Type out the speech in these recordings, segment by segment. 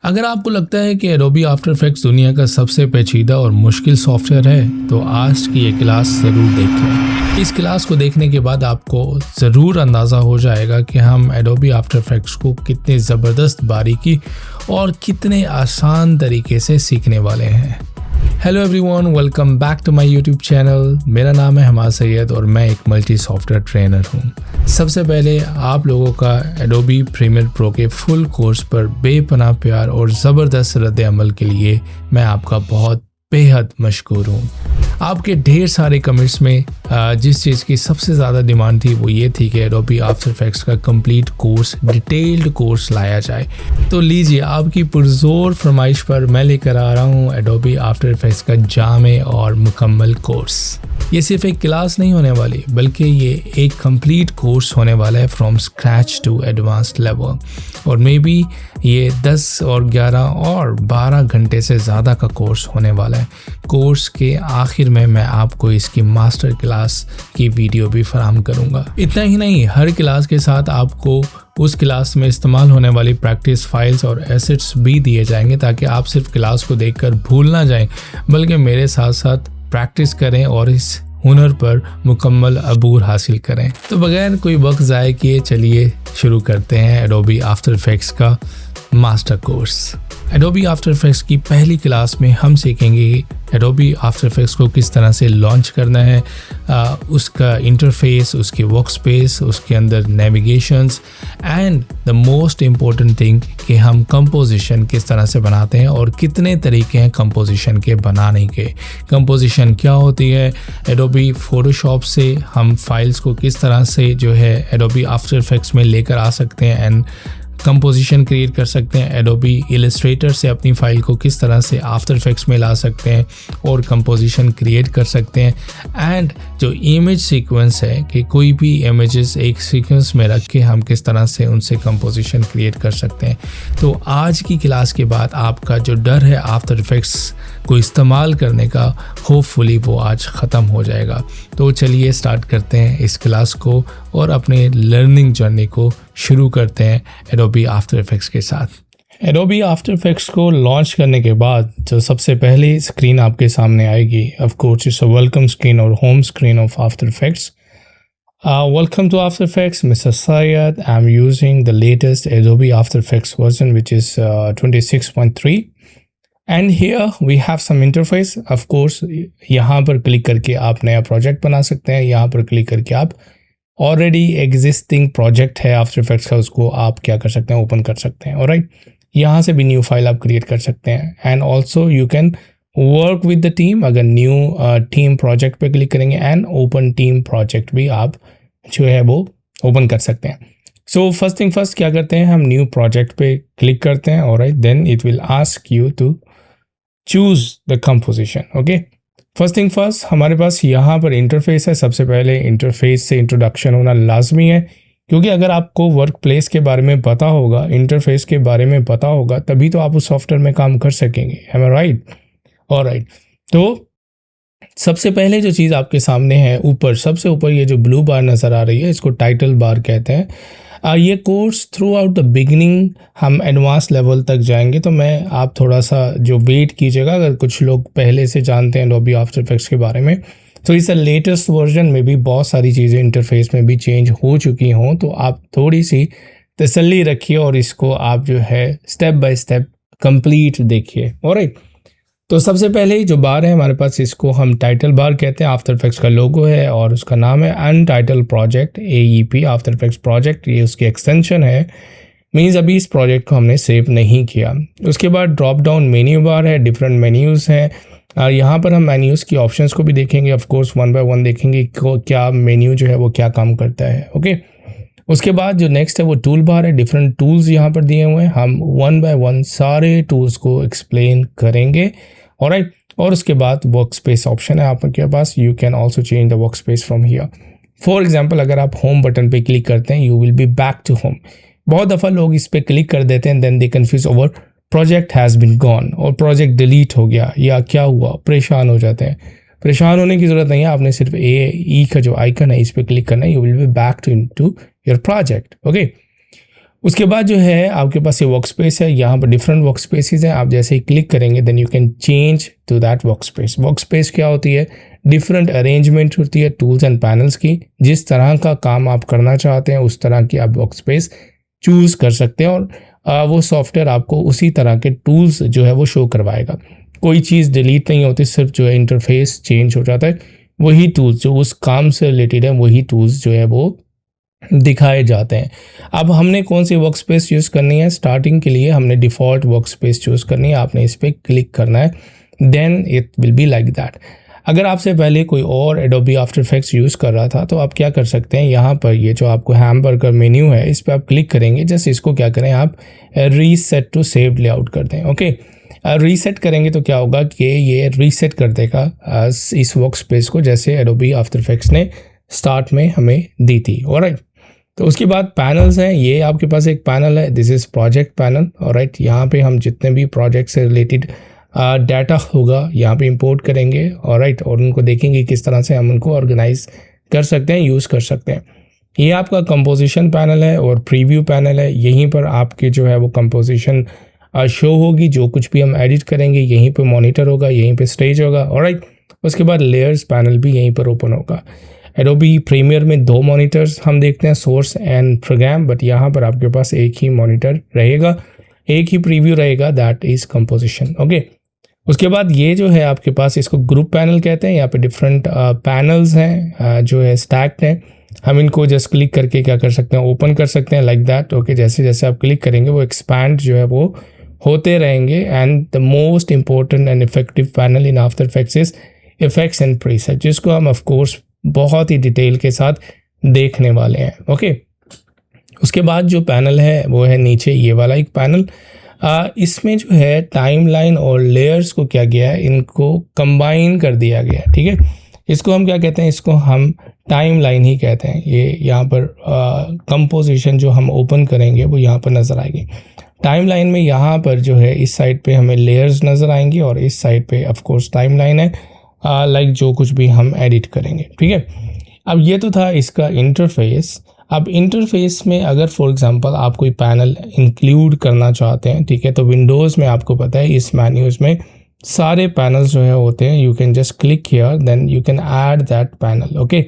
अगर आपको लगता है कि एडोबी आफ्टर इफेक्ट्स दुनिया का सबसे पेचीदा और मुश्किल सॉफ्टवेयर है तो आज की ये क्लास ज़रूर देख लें। इस क्लास को देखने के बाद आपको ज़रूर अंदाज़ा हो जाएगा कि हम एडोबी आफ्टर इफेक्ट्स को कितने ज़बरदस्त बारीकी और कितने आसान तरीके से सीखने वाले हैं। Hello everyone, welcome back to my YouTube channel. मेरा नाम है हमाद सैयद और मैं एक मल्टी सॉफ्टवेयर ट्रेनर हूँ। सबसे पहले आप लोगों का एडोबी प्रीमियर प्रो के फुल कोर्स पर बेपनाह प्यार और ज़बरदस्त रद्द अमल के लिए मैं आपका बहुत बेहद मशकूर हूँ। आपके ढेर सारे कमेंट्स में जिस चीज़ की सबसे ज़्यादा डिमांड थी वो ये थी कि एडोबी आफ्टर इफेक्ट्स का कंप्लीट कोर्स, डिटेल्ड कोर्स लाया जाए। तो लीजिए, आपकी पुरजोर फरमाइश पर मैं लेकर आ रहा हूँ एडोबी आफ्टर इफेक्ट्स का जामे और मुकम्मल कोर्स। ये सिर्फ एक क्लास नहीं होने वाली, बल्कि ये एक कंप्लीट कोर्स होने वाला है from scratch to advanced level. और मे बी ये 10 और 11 और 12 घंटे से ज़्यादा का कोर्स होने वाला है। कोर्स के आखिर में मैं आपको इसकी मास्टर क्लास की वीडियो भी फराहम करूँगा। इतना ही नहीं, हर क्लास के साथ आपको उस क्लास में इस्तेमाल होने वाली प्रैक्टिस फाइल्स और एसेट्स भी दिए जाएंगे, ताकि आप सिर्फ क्लास को देखकर भूल ना जाएं, बल्कि मेरे साथ साथ प्रैक्टिस करें और इस हुनर पर मुकम्मल अबूर हासिल करें। तो बगैर कोई वक्त ज़ाय किए चलिए शुरू करते हैं एडोबी आफ्टर इफेक्ट्स का master course. Adobe After effects की पहली क्लास में हम सीखेंगे कि एडोबी आफ्टर इफेक्ट्स को किस तरह से लॉन्च करना है, उसका इंटरफेस, उसकी वर्क स्पेस, उसके अंदर navigations and the most important thing कि हम कंपोजिशन किस तरह से बनाते हैं और कितने तरीके हैं कंपोजिशन के बनाने के। कंपोजिशन क्या होती है, एडोबी फोटोशॉप से हम फाइल्स को किस तरह से जो है एडोबी आफ्टर इफेक्ट्स में लेकर आ सकते हैं एंड कंपोजिशन क्रिएट कर सकते हैं। एडोबी इलस्ट्रेटर से अपनी फाइल को किस तरह से आफ्टर इफेक्ट्स में ला सकते हैं और कंपोजिशन क्रिएट कर सकते हैं। एंड जो इमेज सीक्वेंस है कि कोई भी इमेजेस एक सीक्वेंस में रख के हम किस तरह से उनसे कंपोजिशन क्रिएट कर सकते हैं। तो आज की क्लास के बाद आपका जो डर है आफ्टर इफेक्ट्स को इस्तेमाल करने का, होपफुली वो आज ख़त्म हो जाएगा। तो चलिए स्टार्ट करते हैं इस क्लास को और अपने लर्निंग जर्नी को शुरू करते हैं एडोबी आफ्टर इफेक्ट्स के साथ। एडोबी आफ्टर इफेक्ट्स को लॉन्च करने के बाद जो सबसे पहली स्क्रीन आपके सामने आएगी, of course it's a welcome screen और home screen of after effects. Welcome to After Effects, Mr. Syed. I'm using the latest Adobe After Effects version, which is 26.3. And here we have some interface. Of course, यहाँ पर click करके आप नया project बना सकते हैं। यहाँ पर क्लिक करके आप ऑलरेडी एग्जिस्टिंग प्रोजेक्ट है आफ्टर इफेक्ट्स का, उसको आप क्या कर सकते हैं, ओपन कर सकते हैं। ऑलराइट, यहाँ से भी न्यू फाइल आप क्रिएट कर सकते हैं। And also you can work with the team. अगर न्यू टीम प्रोजेक्ट पे क्लिक करेंगे एंड ओपन टीम प्रोजेक्ट भी आप जो है वो ओपन कर सकते हैं। सो फर्स्ट थिंग फर्स्ट क्या करते हैं, हम न्यू प्रोजेक्ट पे क्लिक करते हैं। Alright, then it will ask you to choose the composition. Okay, first thing first, हमारे पास यहाँ पर इंटरफेस है। सबसे पहले इंटरफेस से इंट्रोडक्शन होना लाजमी है, क्योंकि अगर आपको वर्क प्लेस के बारे में पता होगा, इंटरफेस के बारे में पता होगा, तभी तो आप उस सॉफ्टवेयर में काम कर सकेंगे। एम आई राइट? ऑलराइट, तो सबसे पहले जो चीज़ आपके सामने है, ऊपर सबसे ऊपर ये जो ब्लू बार नज़र आ रही है, इसको टाइटल बार कहते हैं। ये course through out the beginning हम एडवांस लेवल तक जाएंगे, तो मैं आप थोड़ा सा जो वेट कीजिएगा। अगर कुछ लोग पहले से जानते हैं एडोबी आफ्टर इफेक्ट्स के बारे में, तो इस लेटेस्ट वर्जन में भी बहुत सारी चीज़ें इंटरफेस में भी चेंज हो चुकी हों, तो आप थोड़ी सी तसल्ली रखिए और इसको आप जो है स्टेप बाय स्टेप कंप्लीट देखिए। ऑलराइट, तो सबसे पहले जो बार है हमारे पास, इसको हम टाइटल बार कहते हैं। आफ्टर इफेक्ट्स का लोगो है और उसका नाम है अनटाइटल project, AEP after effects project. ये उसकी एक्सटेंशन है, मीन्स अभी इस प्रोजेक्ट को हमने सेव नहीं किया। उसके बाद ड्रॉप डाउन मेन्यू बार है, डिफरेंट मेन्यूज़ हैं। और यहाँ पर हम मेन्यूज़ की ऑप्शंस को भी देखेंगे। Of course one by one देखेंगे क्या मेन्यू जो है वो क्या काम करता है। ओके, उसके बाद जो नेक्स्ट है वो टूल बार है। डिफरेंट टूल्स यहाँ पर दिए हुए हैं, हम वन बाय वन सारे टूल्स को एक्सप्लेन करेंगे। ऑलराइट, और उसके बाद वर्क स्पेस ऑप्शन है आपके पास। You can also change the work space from here. For example, अगर आप होम बटन पे क्लिक करते हैं, you will be back to home. बहुत दफ़ा लोग इस पर क्लिक कर देते हैं, then they confuse over project has been gone, और प्रोजेक्ट डिलीट हो गया या क्या हुआ, परेशान हो जाते हैं। परेशान होने की ज़रूरत नहीं है, आपने सिर्फ E का जो आइकन है इस पर क्लिक करना है, you will be back to your project. Okay, उसके बाद जो है आपके पास ये वर्क स्पेस है, यहाँ पर डिफरेंट वर्क स्पेसेस हैं। आप जैसे ही क्लिक करेंगे then you can change to that work space. Work space क्या होती है? डिफरेंट अरेंजमेंट होती है टूल्स एंड पैनल्स की। जिस तरह का काम आप करना चाहते हैं उस तरह की आप वर्क स्पेस चूज कर सकते हैं और वो सॉफ्टवेयर आपको उसी तरह के टूल्स जो है वो शो करवाएगा। कोई चीज़ डिलीट नहीं होती, सिर्फ जो है इंटरफेस चेंज हो जाता है। वही टूल्स जो उस काम से रिलेटेड है वही टूल्स जो है वो दिखाए जाते हैं। अब हमने कौन सी वर्क स्पेस यूज़ करनी है? स्टार्टिंग के लिए हमने डिफ़ॉल्ट वर्क स्पेस चूज़ करनी है। आपने इस पर क्लिक करना है, then it will be like that. अगर आपसे पहले कोई और एडोबी आफ्टर इफेक्ट्स यूज़ कर रहा था तो आप क्या कर सकते हैं, यहाँ पर ये जो आपको हैमबर्गर मेन्यू है इस पर आप क्लिक करेंगे। जस्ट इसको क्या करें, आप रीसेट टू सेव्ड लेआउट कर दें। ओके, रीसेट करेंगे तो क्या होगा कि ये रीसेट कर देगा इस वर्क स्पेस को, जैसे एडोबी आफ्टर इफेक्ट्स ने स्टार्ट में हमें दी थी। ऑलराइट, तो उसके बाद पैनल्स हैं। ये आपके पास एक पैनल है, this is project panel. Alright, यहाँ पे हम जितने भी प्रोजेक्ट से रिलेटेड डाटा होगा यहाँ पे इंपोर्ट करेंगे। ऑलराइट, और उनको देखेंगे किस तरह से हम उनको ऑर्गेनाइज कर सकते हैं, यूज़ कर सकते हैं। ये आपका कंपोजिशन पैनल है और प्रीव्यू पैनल है। यहीं पर आपके जो है वो कंपोजिशन शो होगी। जो कुछ भी हम एडिट करेंगे यहीं पे मॉनिटर होगा, यहीं पे स्टेज होगा। ऑलराइट, उसके बाद लेयर्स पैनल भी यहीं पर ओपन होगा। एडोबी प्रीमियर में 2 मॉनिटर्स हम देखते हैं, सोर्स एंड प्रोग्राम, बट यहाँ पर आपके पास एक ही मॉनिटर रहेगा, एक ही प्रीव्यू रहेगा, दैट इज़ कंपोजिशन। ओके, उसके बाद ये जो है आपके पास, इसको ग्रुप पैनल कहते हैं। यहाँ पे डिफरेंट पैनल्स हैं जो है स्टैक्ड हैं। हम इनको जस्ट क्लिक करके क्या कर सकते हैं, ओपन कर सकते हैं लाइक दैट। ओके, जैसे जैसे आप क्लिक करेंगे वो एक्सपैंड जो है वो होते रहेंगे। And the most important and effective panel in after effects is effects and preset, जिसको हम ऑफ कोर्स बहुत ही डिटेल के साथ देखने वाले हैं। ओके, उसके बाद जो पैनल है वो है नीचे ये वाला एक पैनल। इसमें जो है टाइमलाइन और लेयर्स को क्या किया है, इनको कंबाइन कर दिया गया है। ठीक है, इसको हम क्या कहते हैं, इसको हम टाइमलाइन ही कहते हैं। ये यहाँ पर कंपोजिशन जो हम ओपन करेंगे वो यहाँ पर नज़र आएगी। टाइमलाइन में यहाँ पर जो है इस साइड पे हमें लेयर्स नज़र आएंगी और इस साइड पे ऑफ कोर्स टाइमलाइन है, लाइक जो कुछ भी हम एडिट करेंगे। ठीक है, अब ये तो था इसका इंटरफेस। अब इंटरफेस में अगर फॉर एग्जांपल आप कोई पैनल इंक्लूड करना चाहते हैं, ठीक है, तो विंडोज़ में आपको पता है इस मेन्यूज़ में सारे पैनल्स जो है होते हैं। You can just click here, then you can add that panel. Okay,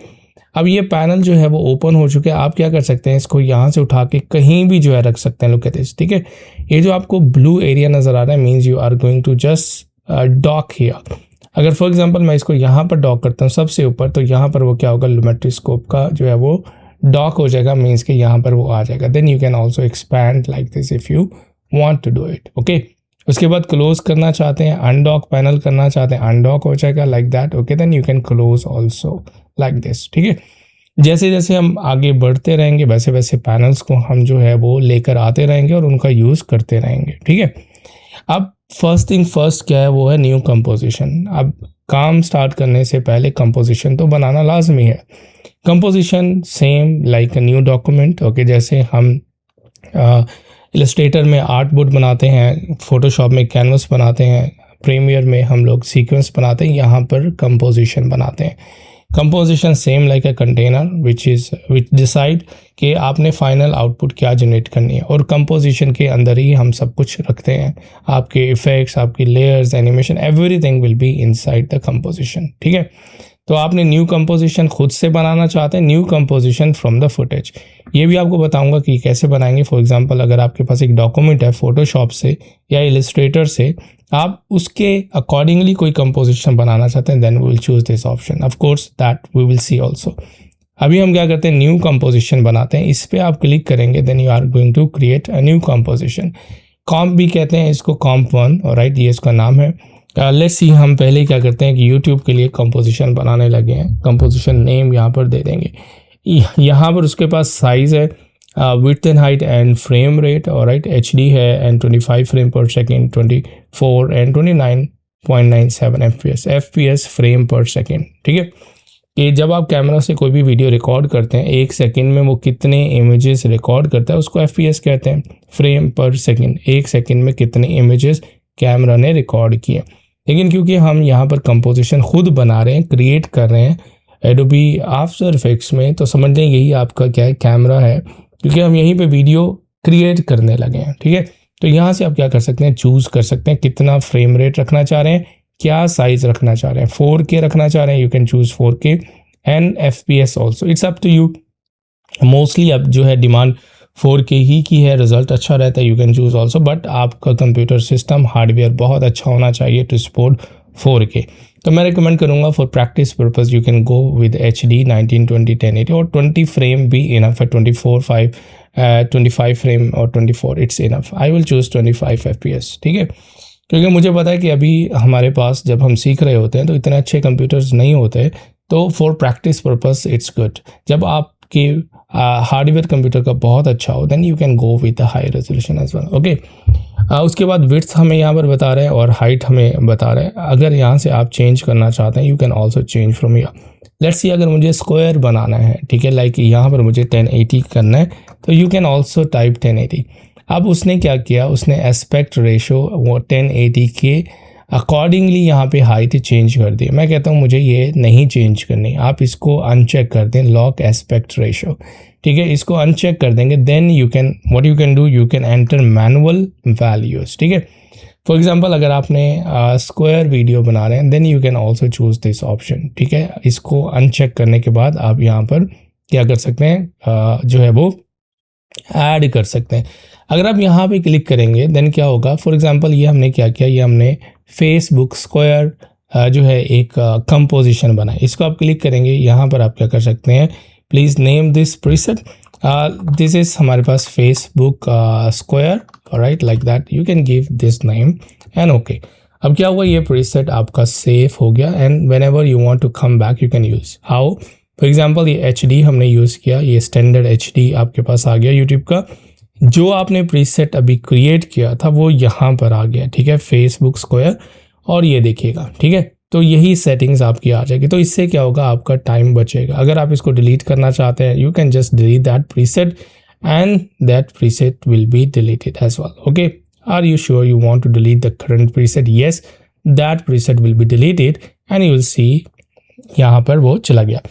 अब ये पैनल जो है वो ओपन हो चुके हैं। आप क्या कर सकते हैं, इसको यहाँ से उठा के कहीं भी जो है रख सकते हैं। Look at this. ठीक है, ये जो आपको ब्लू एरिया नज़र आ रहा है means you are going to just dock here. अगर फॉर एग्जांपल मैं इसको यहाँ पर डॉक करता हूँ सबसे ऊपर, तो यहाँ पर वो क्या होगा, लुमेट्री स्कोप का जो है वो डॉक हो जाएगा, मीन्स कि यहाँ पर वो आ जाएगा। Then you can also expand like this if you want to do it. Okay, उसके बाद क्लोज करना चाहते हैं, अनडॉक पैनल करना चाहते हैं, अनडॉक हो जाएगा like that. Okay, then you can close also like this. ठीक है, जैसे जैसे हम आगे बढ़ते रहेंगे वैसे वैसे पैनल्स को हम जो है वो लेकर आते रहेंगे और उनका यूज़ करते रहेंगे। ठीक है, अब फर्स्ट थिंग फर्स्ट क्या है, वो है न्यू कंपोजिशन। अब काम स्टार्ट करने से पहले कंपोजिशन तो बनाना लाजमी है। Composition same like a new document. Okay, जैसे हम इलस्ट्रेटर में आर्ट बोर्ड बनाते हैं, फोटोशॉप में कैनवस बनाते हैं, प्रीमियर में हम लोग सीक्वेंस बनाते हैं, यहाँ पर कंपोजिशन बनाते हैं। Composition same like a container which decide कि आपने फाइनल आउटपुट क्या जनरेट करनी है, और कंपोजिशन के अंदर ही हम सब कुछ रखते हैं। आपके इफेक्ट्स, आपकी layers, animation, everything will be inside the composition. ठीक है, तो आपने न्यू कंपोजिशन खुद से बनाना चाहते हैं, new composition from the footage, ये भी आपको बताऊंगा कि कैसे बनाएंगे। फॉर एग्जांपल अगर आपके पास एक डॉक्यूमेंट है फोटोशॉप से या इलस्ट्रेटर से, आप उसके अकॉर्डिंगली कोई कंपोजिशन बनाना चाहते हैं, then we will choose this option. Of course that we will see also. अभी हम क्या करते हैं, न्यू कंपोजिशन बनाते हैं। इस पर आप क्लिक करेंगे, then you are going to create a new composition. Comp भी कहते हैं इसको, कॉम्प 1, राइट, ये इसका नाम है। लेट्स सी, हम पहले क्या करते हैं कि यूट्यूब के लिए कंपोजिशन बनाने लगे हैं। कंपोजिशन नेम यहाँ पर दे देंगे। यहाँ पर उसके पास साइज़ है, width and height and frame rate, और राइट HD है एंड 25 फ्रेम पर सेकेंड, 24 एंड 29.97 FPS फ्रेम पर सेकेंड। ठीक है, कि जब आप कैमरा से कोई भी वीडियो रिकॉर्ड करते हैं, 1 सेकेंड में वो कितने इमेजेस रिकॉर्ड करता है उसको FPS कहते हैं, फ्रेम पर सेकेंड। 1 सेकेंड में कितने इमेजेस कैमरा ने रिकॉर्ड किए। लेकिन क्योंकि हम यहाँ पर कंपोजिशन खुद बना रहे हैं, क्रिएट कर रहे हैं एडोबी आफ्टर इफेक्ट्स में, तो समझ लें यही आपका क्या है, कैमरा है। क्योंकि हम यहीं पे वीडियो क्रिएट करने लगे हैं, ठीक है। तो यहाँ से आप क्या कर सकते हैं, चूज़ कर सकते हैं कितना फ्रेम रेट रखना चाह रहे हैं, क्या साइज रखना चाह रहे हैं। 4K रखना चाह रहे हैं, you can choose 4K and FPS also, it's up to you. Mostly अब जो है डिमांड 4K ही की है, रिजल्ट अच्छा रहता है, you can choose also, but आपका कंप्यूटर सिस्टम हार्डवेयर बहुत अच्छा होना चाहिए टू सपोर्ट 4K। तो मैं रिकमेंड करूँगा for practice purpose you can go with HD 1920 1080 और 20 फ्रेम भी इनफ है, 25 फ्रेम और 24 it's enough. I will choose 25 FPS, ठीक है, क्योंकि मुझे पता है कि अभी हमारे पास जब हम सीख रहे होते हैं तो इतने अच्छे कंप्यूटर्स नहीं होते, तो for practice purpose it's good. जब आपके हार्डवेयर कंप्यूटर का बहुत अच्छा हो then you can go with high resolution as well, okay. उसके बाद विड्थ हमें यहाँ पर बता रहे हैं और हाइट हमें बता रहे हैं। अगर यहाँ से आप चेंज करना चाहते हैं you can also change from here. Let's see अगर मुझे स्क्वायर बनाना है, ठीक है, लाइक यहाँ पर मुझे 1080 करना है, तो यू कैन ऑल्सो टाइप 1080। अब उसने क्या किया, उसने एस्पेक्ट रेशो वो 1080 के अकॉर्डिंगली यहाँ पे हाइट चेंज कर दी। मैं कहता हूँ मुझे ये नहीं चेंज करनी, आप इसको अनचेक कर दें, लॉक एस्पेक्ट रेशो, ठीक है, इसको अनचेक कर देंगे। Then you can what you can do, you can enter manual values, ठीक है। फॉर एग्जांपल अगर आपने स्क्वायर वीडियो बना रहे हैं then you can also choose this option, ठीक है। इसको अनचेक करने के बाद आप यहाँ पर क्या कर सकते हैं, जो है वो ऐड कर सकते हैं। अगर आप यहाँ पे क्लिक करेंगे देन क्या होगा, फॉर एग्जांपल ये हमने क्या किया, ये हमने फेसबुक स्क्वायर जो है एक कंपोजिशन बनाई, इसको आप क्लिक करेंगे, यहाँ पर आप क्या कर सकते हैं, please name this preset, this is हमारे पास Facebook square, right, like that you can give this name and okay. अब क्या हुआ, ये प्रीसेट आपका सेव हो गया and whenever you want to come back you can use. How, for example ये HD हमने यूज़ किया, ये स्टैंडर्ड HD आपके पास आ गया यूट्यूब का। जो आपने प्रीसेट अभी क्रिएट किया था वो यहाँ पर आ गया, ठीक है, फेसबुक स्क्वायर, और ये देखिएगा, ठीक है। तो यही सेटिंग्स आपकी आ जाएगी। तो इससे क्या होगा, आपका टाइम बचेगा। अगर आप इसको डिलीट करना चाहते हैं you can just delete that preset and that preset will be deleted as well, okay. Are you sure you want to delete the current preset? Yes, that preset will be deleted and you will see यहाँ पर वो चला गया।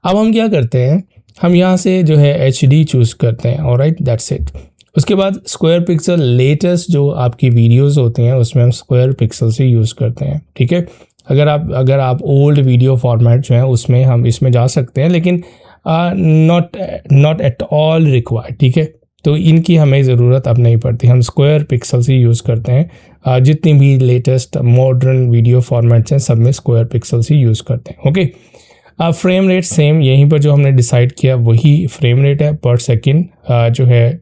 अब हम क्या करते हैं, हम यहाँ से जो है HD चूज़ करते हैं, ऑलराइट, दैट्स इट। उसके बाद स्क्वायर पिक्सल, लेटेस्ट जो आपकी वीडियोस होती हैं उसमें हम स्क्वायर पिक्सल से यूज़ करते हैं, ठीक है। अगर आप ओल्ड वीडियो फॉर्मेट जो है उसमें हम इसमें जा सकते हैं, लेकिन नॉट एट ऑल रिक्वायर्ड, ठीक है। तो इनकी हमें ज़रूरत अब नहीं पड़ती, हम स्क्वायर पिक्सल से यूज़ करते हैं। जितनी भी लेटेस्ट मॉडर्न वीडियो फॉर्मेट्स हैं सब में स्क्वायर पिक्सल से यूज़ करते हैं, ओके। फ्रेम रेट सेम यहीं पर जो हमने डिसाइड किया वही फ्रेम रेट है पर सेकेंड, जो है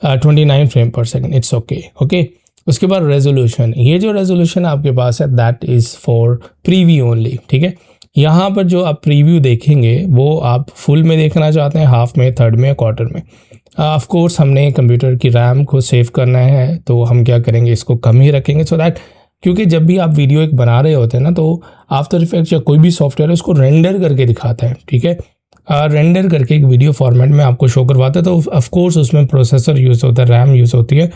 29 फ्रेम पर सेकेंड, इट्स ओके, ओके। उसके बाद रेजोल्यूशन, ये जो रेजोल्यूशन आपके पास है that is for preview only, ठीक है। यहाँ पर जो आप प्रीव्यू देखेंगे वो आप फुल में देखना चाहते हैं, हाफ में, थर्ड में, क्वार्टर में। ऑफ कोर्स हमने कंप्यूटर की रैम को सेव करना है तो हम क्या करेंगे, इसको कम ही रखेंगे, सो दैट, क्योंकि जब भी आप वीडियो एक बना रहे होते हैं ना तो आफ्टर इफेक्ट्स या कोई भी सॉफ्टवेयर है उसको रेंडर करके दिखाता है, ठीक है। रेंडर करके एक वीडियो फॉर्मेट में आपको शो करवाता है, तो ऑफ कोर्स उसमें प्रोसेसर यूज़ होता है, रैम यूज़ होती है।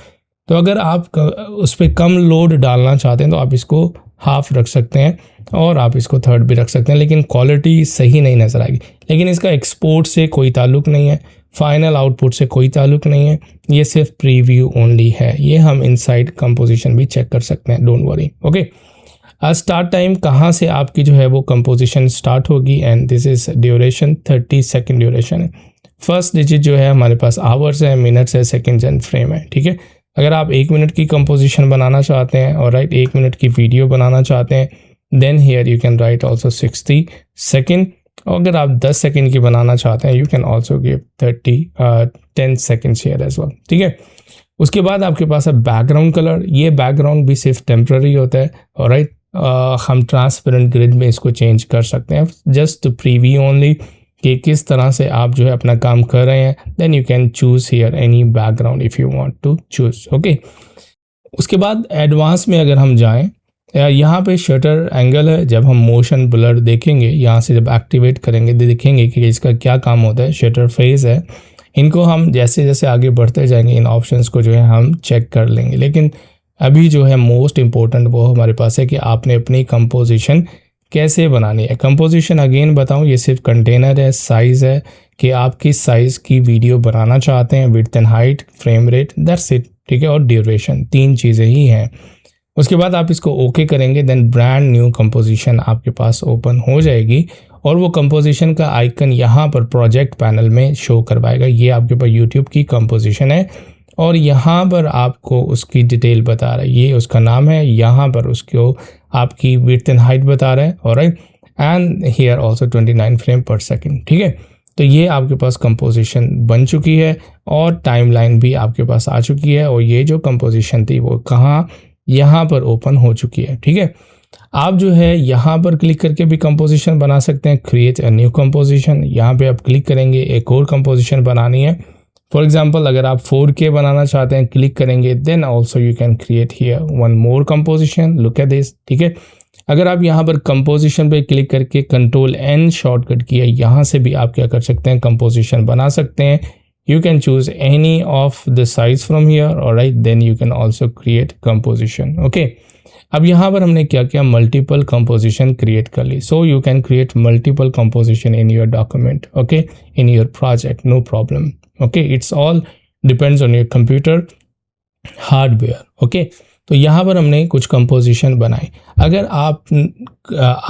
तो अगर आप उस पर कम लोड डालना चाहते हैं तो आप इसको हाफ रख सकते हैं और आप इसको थर्ड भी रख सकते हैं, लेकिन क्वालिटी सही नहीं नज़र आएगी। लेकिन इसका एक्सपोर्ट से कोई ताल्लुक़ नहीं है, फाइनल आउटपुट से कोई ताल्लुक़ नहीं है, ये सिर्फ प्रीव्यू ओनली है। ये हम इनसाइड कंपोजिशन भी चेक कर सकते हैं, don't worry, okay. Start time कहाँ से आपकी जो है वो कंपोजिशन स्टार्ट होगी, and this is duration 30 second duration है। फर्स्ट डिजिट जो है हमारे पास आवर्स है, मिनट्स है, सेकेंड्स एंड फ्रेम है, ठीक है। अगर आप 1 मिनट की कंपोजिशन बनाना चाहते हैं और राइट 1 मिनट की वीडियो बनाना चाहते हैं then here you can write also 60 second. और अगर आप 10 सेकेंड की बनाना चाहते हैं you can also give 10 seconds here as well, ठीक है। उसके बाद आपके पास है बैकग्राउंड कलर। ये बैकग्राउंड भी सिर्फ टेम्प्रेरी होता है, और राइट हम ट्रांसपेरेंट ग्रिड में इसको चेंज कर सकते हैं, जस्ट टू प्रीव्यू ओनली कि किस तरह से आप जो है अपना काम कर रहे हैं। Then you can choose here any background if you want to choose, okay. उसके बाद एडवांस में अगर हम जाएं, यहाँ पे शटर एंगल है। जब हम मोशन ब्लर देखेंगे यहाँ से जब एक्टिवेट करेंगे देखेंगे कि इसका क्या काम होता है। शटर फेज है, इनको हम जैसे जैसे आगे बढ़ते जाएंगे इन ऑप्शंस को जो है हम चेक कर लेंगे। लेकिन अभी जो है मोस्ट इम्पोर्टेंट वो हमारे पास है कि आपने अपनी कंपोजिशन कैसे बनानी है। कंपोजिशन अगेन बताऊं, ये सिर्फ कंटेनर है, साइज़ है कि आप किस साइज़ की वीडियो बनाना चाहते हैं, width and height, frame rate, that's it, ठीक है, और ड्यूरेशन, 3 चीज़ें ही हैं। उसके बाद आप इसको ओके करेंगे, देन ब्रांड न्यू कंपोजिशन आपके पास ओपन हो जाएगी और वो कंपोजिशन का आइकन यहाँ पर प्रोजेक्ट पैनल में शो करवाएगा। ये आपके पास यूट्यूब की कंपोजिशन है और यहाँ पर आपको उसकी डिटेल बता रहा है, ये उसका नाम है, यहाँ पर उसको आपकी विड्थ एंड हाइट बता रहा है, alright, and here also 29 frame पर सेकंड, ठीक है। तो ये आपके पास कंपोजिशन बन चुकी है और टाइमलाइन भी आपके पास आ चुकी है और ये जो कंपोजिशन थी वो कहाँ, यहाँ पर ओपन हो चुकी है, ठीक है। आप जो है यहाँ पर क्लिक करके भी कंपोजिशन बना सकते हैं, क्रिएट अ न्यू कंपोजिशन, यहाँ पे आप क्लिक करेंगे, एक और कंपोजिशन बनानी है। फॉर एग्जांपल अगर आप 4K बनाना चाहते हैं, क्लिक करेंगे, then also you can create here one more composition, look at this, ठीक है। अगर आप यहाँ पर कंपोजिशन पे क्लिक करके Ctrl+N शॉर्टकट किया, यहाँ से भी आप क्या कर सकते हैं, कंपोजिशन बना सकते हैं। You can choose any of the size from here, alright, then you can also create composition, okay। अब यहाँ पर हमने क्या किया, मल्टीपल कंपोजिशन क्रिएट कर ली। So you can create multiple composition in your document, okay, in your project, no problem, okay. It's all depends on your computer hardware, okay. तो यहाँ पर हमने कुछ कंपोजिशन बनाई। अगर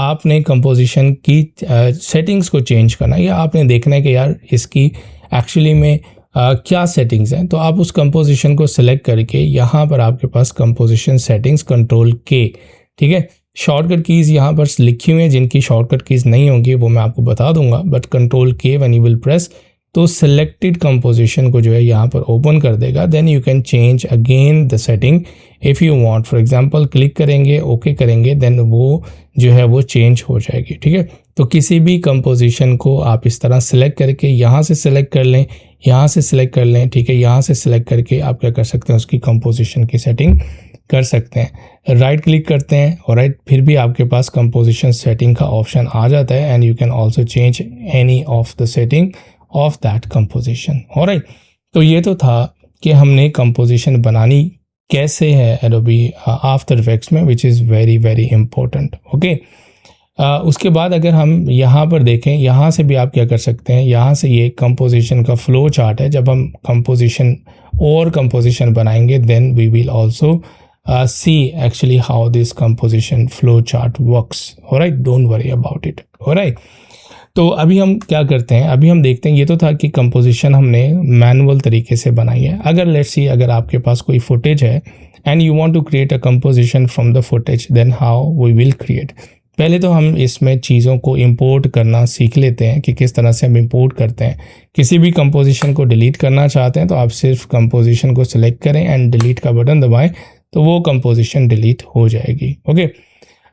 आपने कंपोजिशन की सेटिंग्स को चेंज करना है या आपने देखना है कि यार इसकी एक्चुअली में क्या सेटिंग्स हैं, तो आप उस कंपोजिशन को सिलेक्ट करके यहाँ पर आपके पास कंपोजिशन सेटिंग्स Ctrl+K, ठीक है। शॉर्टकट कीज़ यहाँ पर लिखी हुई हैं, जिनकी शॉर्टकट कीज़ नहीं होंगी वो मैं आपको बता दूंगा, but Ctrl+K when you will press तो सिलेक्टेड कंपोजिशन को जो है यहाँ पर ओपन कर देगा। Then you can change again the setting if you want. For example click करेंगे, ओके करेंगे, देन वो जो है वो चेंज हो जाएगी, ठीक है। तो किसी भी कंपोजिशन को आप इस तरह सेलेक्ट करके यहाँ से सिलेक्ट कर लें, यहाँ से सिलेक्ट कर लें, ठीक है, यहाँ से सिलेक्ट करके आप क्या कर सकते हैं, उसकी कंपोजिशन की सेटिंग कर सकते हैं। राइट क्लिक करते हैं और राइट, फिर भी आपके पास कंपोजिशन सेटिंग का ऑप्शन आ जाता है and you can also change any of the setting of that composition, alright. तो ये तो था कि हमने कंपोजिशन बनानी कैसे है एडोबी आफ्टर इफेक्ट्स में, विच is very very important, okay. उसके बाद अगर हम यहाँ पर देखें, यहाँ से भी आप क्या कर सकते हैं, यहाँ से ये कंपोजिशन का फ्लो चार्ट है। जब हम कंपोजिशन बनाएंगे then we will also see actually how this composition flow chart works, alright, don't worry about it, alright. तो अभी हम क्या करते हैं, अभी हम देखते हैं, ये तो था कि कंपोजिशन हमने मैनुअल तरीके से बनाई है। अगर लेट्स सी अगर आपके पास कोई फुटेज है and you want to create a composition from the footage, then how we will create. पहले तो हम इसमें चीज़ों को इंपोर्ट करना सीख लेते हैं कि किस तरह से हम इंपोर्ट करते हैं। किसी भी कंपोजिशन को डिलीट करना चाहते हैं तो आप सिर्फ कंपोजिशन को सिलेक्ट करें एंड डिलीट का बटन दबाएं तो वो कंपोजिशन डिलीट हो जाएगी, ओके।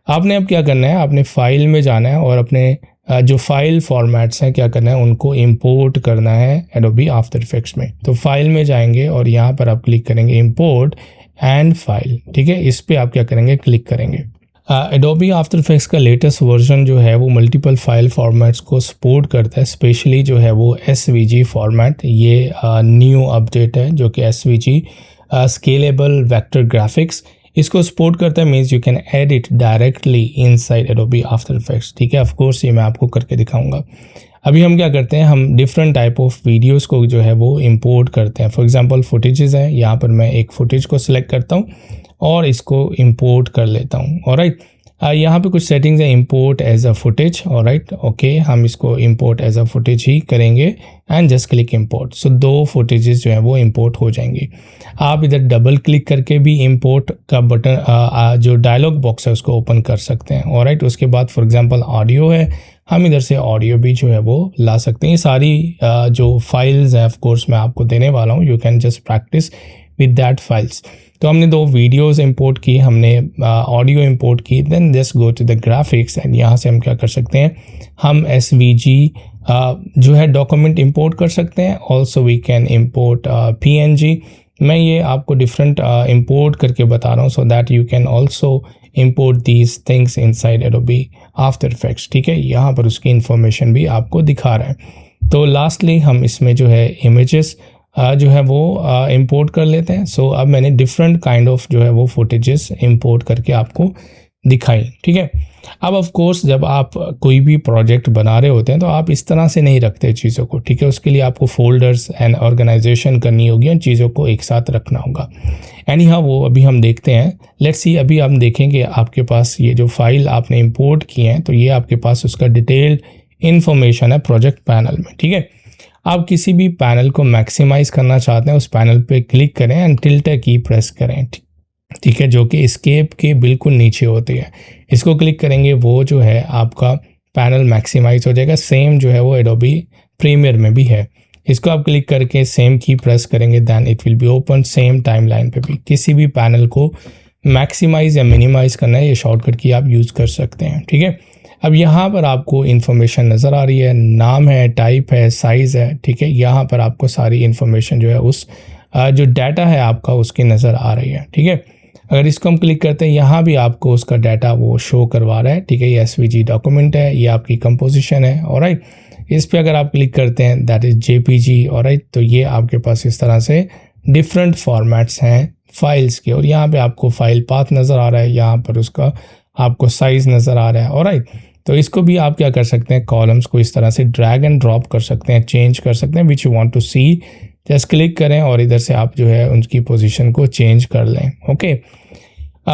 आपने अब क्या करना है, आपने फाइल में जाना है और अपने जो फाइल फॉर्मेट्स हैं क्या करना है, उनको इंपोर्ट करना है एडोबी आफ्टर इफेक्ट्स में। तो फाइल में जाएंगे और यहाँ पर आप क्लिक करेंगे इंपोर्ट एंड फाइल, ठीक है। इस पर आप क्या करेंगे, क्लिक करेंगे। एडोबी आफ्टर इफेक्ट्स का लेटेस्ट वर्जन जो है वो मल्टीपल फाइल फॉर्मेट्स को सपोर्ट करता है, स्पेशली जो है वो SVG फॉर्मेट। ये न्यू अपडेट है जो कि SVG स्केलेबल वेक्टर ग्राफिक्स इसको सपोर्ट करता है। Means you can edit directly inside Adobe After effects, ठीक है। ऑफ कोर्स ये मैं आपको करके दिखाऊंगा। अभी हम क्या करते हैं, हम डिफरेंट टाइप ऑफ वीडियोस को जो है वो इंपोर्ट करते हैं। फॉर एग्जांपल फुटेजेस हैं, यहाँ पर मैं एक फुटेज को सिलेक्ट करता हूँ और इसको इंपोर्ट कर लेता हूँ, ऑलराइट। यहाँ पे कुछ सेटिंग्स है, import as a footage, alright, okay. हम इसको इंपोर्ट एज अ फुटेज ही करेंगे and just click import. So 2 footages जो है वो इंपोर्ट हो जाएंगी। आप इधर डबल क्लिक करके भी इंपोर्ट का बटन जो डायलॉग बॉक्स है उसको ओपन कर सकते हैं, ऑलराइट। उसके बाद फॉर एग्जांपल ऑडियो है, हम इधर से ऑडियो भी जो है वो ला सकते हैं। ये सारी जो फाइल्स हैं ऑफ कोर्स मैं आपको देने वाला हूँ, you can just practice with that files. तो हमने 2 वीडियोस इंपोर्ट की, हमने ऑडियो इंपोर्ट की, then just go to the graphics and यहाँ से हम क्या कर सकते हैं, हम SVG जो है डॉक्यूमेंट इंपोर्ट कर सकते हैं। Also we can import PNG। मैं ये आपको डिफरेंट इंपोर्ट करके बता रहा हूँ so that you can also import these things inside Adobe After effects, ठीक है। यहाँ पर उसकी इंफॉर्मेशन भी आपको दिखा रहा है। तो लास्टली हम इसमें जो है इमेजेस जो है वो इंपोर्ट कर लेते हैं। सो अब मैंने डिफरेंट काइंड ऑफ जो है वो फुटेजेस इंपोर्ट करके आपको दिखाई, ठीक है। अब ऑफ कोर्स जब आप कोई भी प्रोजेक्ट बना रहे होते हैं तो आप इस तरह से नहीं रखते चीज़ों को, ठीक है। उसके लिए आपको फोल्डर्स एंड ऑर्गेनाइजेशन करनी होगी और चीज़ों को एक साथ रखना होगा। एनी हाँ, वो अभी हम देखते हैं। लेट्स सी, अभी हम देखेंगे आपके पास ये जो फाइल आपने इंपोर्ट किए हैं, तो ये आपके पास उसका डिटेल्ड इन्फॉर्मेशन है प्रोजेक्ट पैनल में, ठीक है। आप किसी भी पैनल को मैक्सिमाइज करना चाहते हैं, उस पैनल पे क्लिक करें एंड टिल्ट की प्रेस करें, ठीक है, जो कि एस्केप के बिल्कुल नीचे होती है। इसको क्लिक करेंगे, वो जो है आपका पैनल मैक्सिमाइज हो जाएगा। सेम जो है वो एडोबी प्रीमियर में भी है। इसको आप क्लिक करके सेम की प्रेस करेंगे, then it will be open same timeline पे भी। किसी भी पैनल को मैक्सिमाइज या मिनिमाइज करना है, ये शॉर्टकट की आप यूज़ कर सकते हैं, ठीक है। अब यहाँ पर आपको इन्फॉर्मेशन नज़र आ रही है, नाम है, टाइप है, साइज़ है, ठीक है। यहाँ पर आपको सारी इन्फॉर्मेशन जो है उस जो डाटा है आपका उसकी नज़र आ रही है, ठीक है। अगर इसको हम क्लिक करते हैं, यहाँ भी आपको उसका डाटा वो शो करवा रहा है, ठीक है। ये SVG डॉक्यूमेंट है, ये आपकी कंपोजिशन है, ऑलराइट। इस पे अगर आप क्लिक करते हैं, दैट इज़ JPG, ऑलराइट। तो ये आपके पास इस तरह से डिफरेंट फॉर्मेट्स हैं फाइल्स के, और यहाँ पे आपको फाइल पाथ नज़र आ रहा है, यहाँ पर उसका आपको साइज़ नज़र आ रहा है, ऑलराइट। तो इसको भी आप क्या कर सकते हैं, कॉलम्स को इस तरह से ड्रैग एंड ड्रॉप कर सकते हैं, चेंज कर सकते हैं, which you want to see. Just click करें और इधर से आप जो है उनकी पोजीशन को चेंज कर लें, ओके।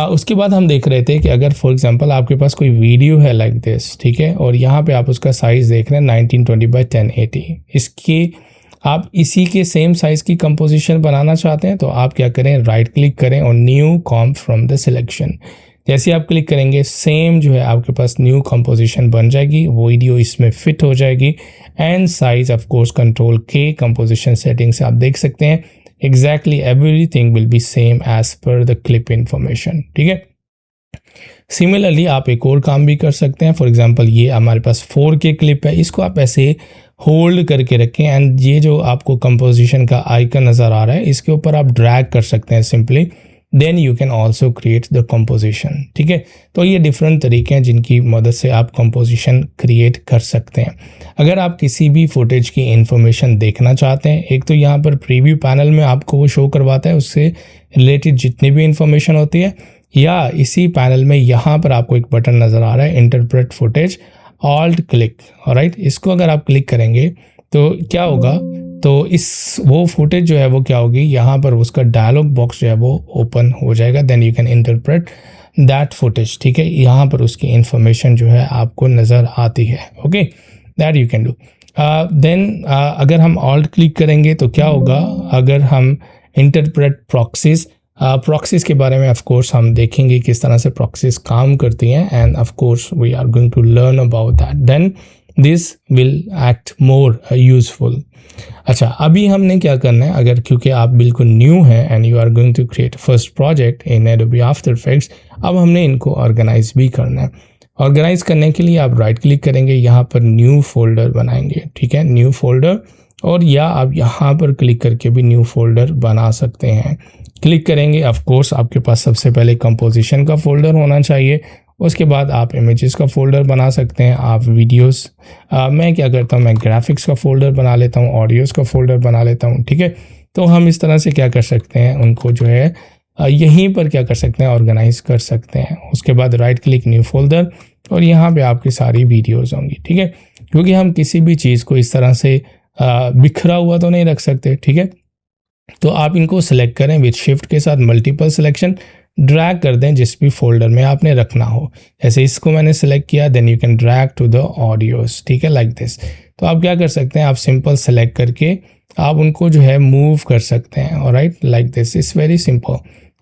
उसके बाद हम देख रहे थे कि अगर फॉर एग्जांपल आपके पास कोई वीडियो है लाइक दिस, ठीक है, और यहाँ पे आप उसका साइज़ देख रहे हैं 1920x1080, इसकी आप इसी के सेम साइज़ की कंपोजिशन बनाना चाहते हैं, तो आप क्या करें, राइट क्लिक करें और new comp from the selection. जैसे आप क्लिक करेंगे, सेम जो है आपके पास न्यू कंपोजिशन बन जाएगी, वो वीडियो इसमें फिट हो जाएगी। And size of course control के कंपोजिशन सेटिंग से आप देख सकते हैं exactly everything will be same as per the clip information, ठीक है। सिमिलरली आप एक और काम भी कर सकते हैं। फॉर एग्जांपल ये हमारे पास 4K क्लिप है, इसको आप ऐसे होल्ड करके रखें एंड ये जो आपको कंपोजिशन का आइकन नज़र आ रहा है, इसके ऊपर आप ड्रैग कर सकते हैं simply, then you can also create the composition, ठीक है। तो ये डिफरेंट तरीके हैं जिनकी मदद से आप कंपोजिशन क्रिएट कर सकते हैं। अगर आप किसी भी फुटेज की इंफॉर्मेशन देखना चाहते हैं, एक तो यहाँ पर प्रीव्यू पैनल में आपको वो शो करवाता है, उससे रिलेटेड जितनी भी इंफॉर्मेशन होती है, या इसी पैनल में यहाँ पर आपको एक बटन नज़र आ रहा है, interpret footage, alt click, alright. इसको अगर आप क्लिक करेंगे तो क्या होगा, तो इस वो फुटेज जो है वो क्या होगी, यहाँ पर उसका डायलॉग बॉक्स जो है वो ओपन हो जाएगा, then you can interpret that footage, ठीक है। यहाँ पर उसकी इंफॉर्मेशन जो है आपको नज़र आती है, okay, that you can do. Then अगर हम ऑल्ट क्लिक करेंगे तो क्या होगा, अगर हम इंटरप्रेट प्रॉक्सीज के बारे में ऑफ कोर्स हम देखेंगे किस तरह से प्रॉक्सीज काम करती हैं, and of course we are going to learn about that, then this will act more useful. अच्छा, अभी हमने क्या करना है, अगर क्योंकि आप बिल्कुल न्यू हैं and you are going to create first project in Adobe After Effects, अब हमने इनको ऑर्गेनाइज भी करना है। ऑर्गेनाइज करने के लिए आप राइट क्लिक करेंगे, यहाँ पर न्यू फोल्डर बनाएंगे, ठीक है, न्यू फोल्डर, और या आप यहाँ पर क्लिक करके भी न्यू फोल्डर बना सकते हैं। क्लिक करेंगे, ऑफ कोर्स आपके पास सबसे पहले कंपोजिशन का फोल्डर होना चाहिए, उसके बाद आप इमेजेस का फोल्डर बना सकते हैं, आप वीडियोस, मैं क्या करता हूँ, मैं ग्राफिक्स का फोल्डर बना लेता हूँ, ऑडियोस का फोल्डर बना लेता हूँ, ठीक है। तो हम इस तरह से क्या कर सकते हैं, उनको जो है यहीं पर क्या कर सकते हैं, ऑर्गेनाइज कर सकते हैं। उसके बाद राइट क्लिक, न्यू फोल्डर, और यहाँ पे आपकी सारी वीडियोज़ होंगी, ठीक है, क्योंकि हम किसी भी चीज़ को इस तरह से बिखरा हुआ तो नहीं रख सकते, ठीक है। तो आप इनको सेलेक्ट करें विद शिफ्ट के साथ मल्टीपल सिलेक्शन, ड्रैग कर दें जिस भी फोल्डर में आपने रखना हो। जैसे इसको मैंने सेलेक्ट किया, then you can drag to the audios, ठीक है, लाइक दिस। तो आप क्या कर सकते हैं, आप सिंपल सेलेक्ट करके आप उनको जो है मूव कर सकते हैं, alright, like this, it's very simple.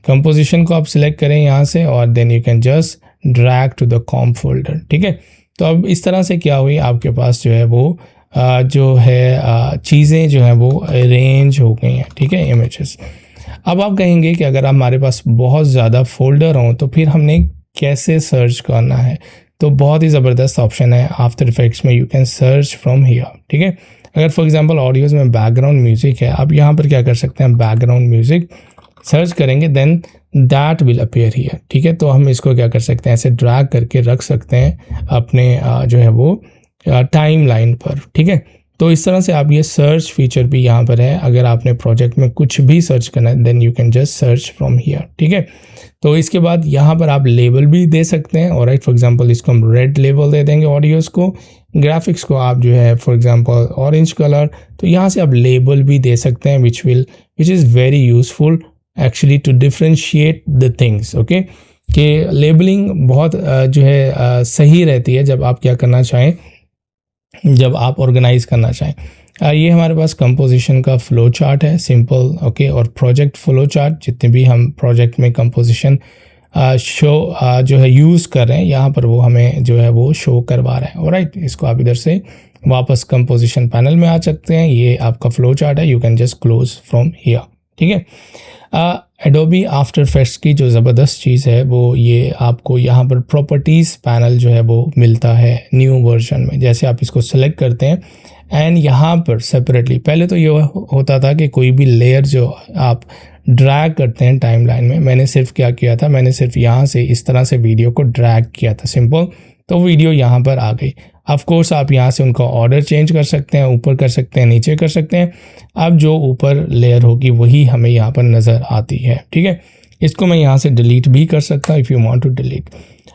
Composition को आप सिलेक्ट करें यहाँ से, और then you can just drag to the comp folder, ठीक है। तो अब इस तरह से क्या हुई, आपके पास जो है वो जो है चीज़ें जो हैं वो अरेंज हो गई हैं, ठीक है, इमेजेस। अब आप कहेंगे कि अगर हमारे पास बहुत ज़्यादा फोल्डर हों तो फिर हमने कैसे सर्च करना है, तो बहुत ही ज़बरदस्त ऑप्शन है आफ्टर इफेक्ट्स में, you can search from here, ठीक है। अगर फॉर एग्जांपल ऑडियोज़ में बैकग्राउंड म्यूज़िक है, आप यहाँ पर क्या कर सकते हैं, बैकग्राउंड म्यूज़िक सर्च करेंगे, then that will appear here, ठीक है। तो हम इसको क्या कर सकते हैं, ऐसे ड्रैग करके रख सकते हैं अपने जो है वो टाइम लाइन पर, ठीक है। तो इस तरह से आप ये सर्च फीचर भी यहाँ पर है, अगर आपने प्रोजेक्ट में कुछ भी सर्च करना है then you can just search from here, ठीक है। तो इसके बाद यहाँ पर आप लेबल भी दे सकते हैं, और राइट फॉर एग्जांपल इसको हम रेड लेबल दे देंगे ऑडियोज़ को, ग्राफिक्स को आप जो है फॉर एग्जांपल ऑरेंज कलर। तो यहाँ से आप लेबल भी दे सकते हैं which is very useful actually to differentiate the things, okay. कि लेबलिंग बहुत जो है सही रहती है जब आप क्या करना चाहें, जब आप ऑर्गेनाइज करना चाहें। ये हमारे पास कंपोजिशन का फ्लो चार्ट है सिंपल, ओके। और प्रोजेक्ट फ्लो चार्ट, जितने भी हम प्रोजेक्ट में कंपोजिशन जो है यूज़ कर रहे हैं यहाँ पर, वो हमें जो है वो शो करवा रहा है, ऑलराइट। इसको आप इधर से वापस कंपोजिशन पैनल में आ सकते हैं। ये आपका फ्लो चार्ट है, you can just close from here, ठीक है। एडोबी आफ्टर इफेक्ट्स की जो ज़बरदस्त चीज़ है वो ये आपको यहाँ पर प्रॉपर्टीज़ पैनल जो है वो मिलता है न्यू वर्जन में। जैसे आप इसको सेलेक्ट करते हैं एंड यहाँ पर सेपरेटली, पहले तो ये होता था कि कोई भी लेयर जो आप ड्रैग करते हैं टाइमलाइन में, मैंने सिर्फ क्या किया था, मैंने सिर्फ यहाँ से इस तरह से वीडियो को ड्रैग किया था सिंपल, तो वीडियो यहाँ पर आ गई। ऑफ कोर्स आप यहाँ से उनका ऑर्डर चेंज कर सकते हैं, ऊपर कर सकते हैं, नीचे कर सकते हैं। अब जो ऊपर लेयर होगी वही हमें यहाँ पर नज़र आती है, ठीक है। इसको मैं यहाँ से डिलीट भी कर सकता हूँ if you want to delete.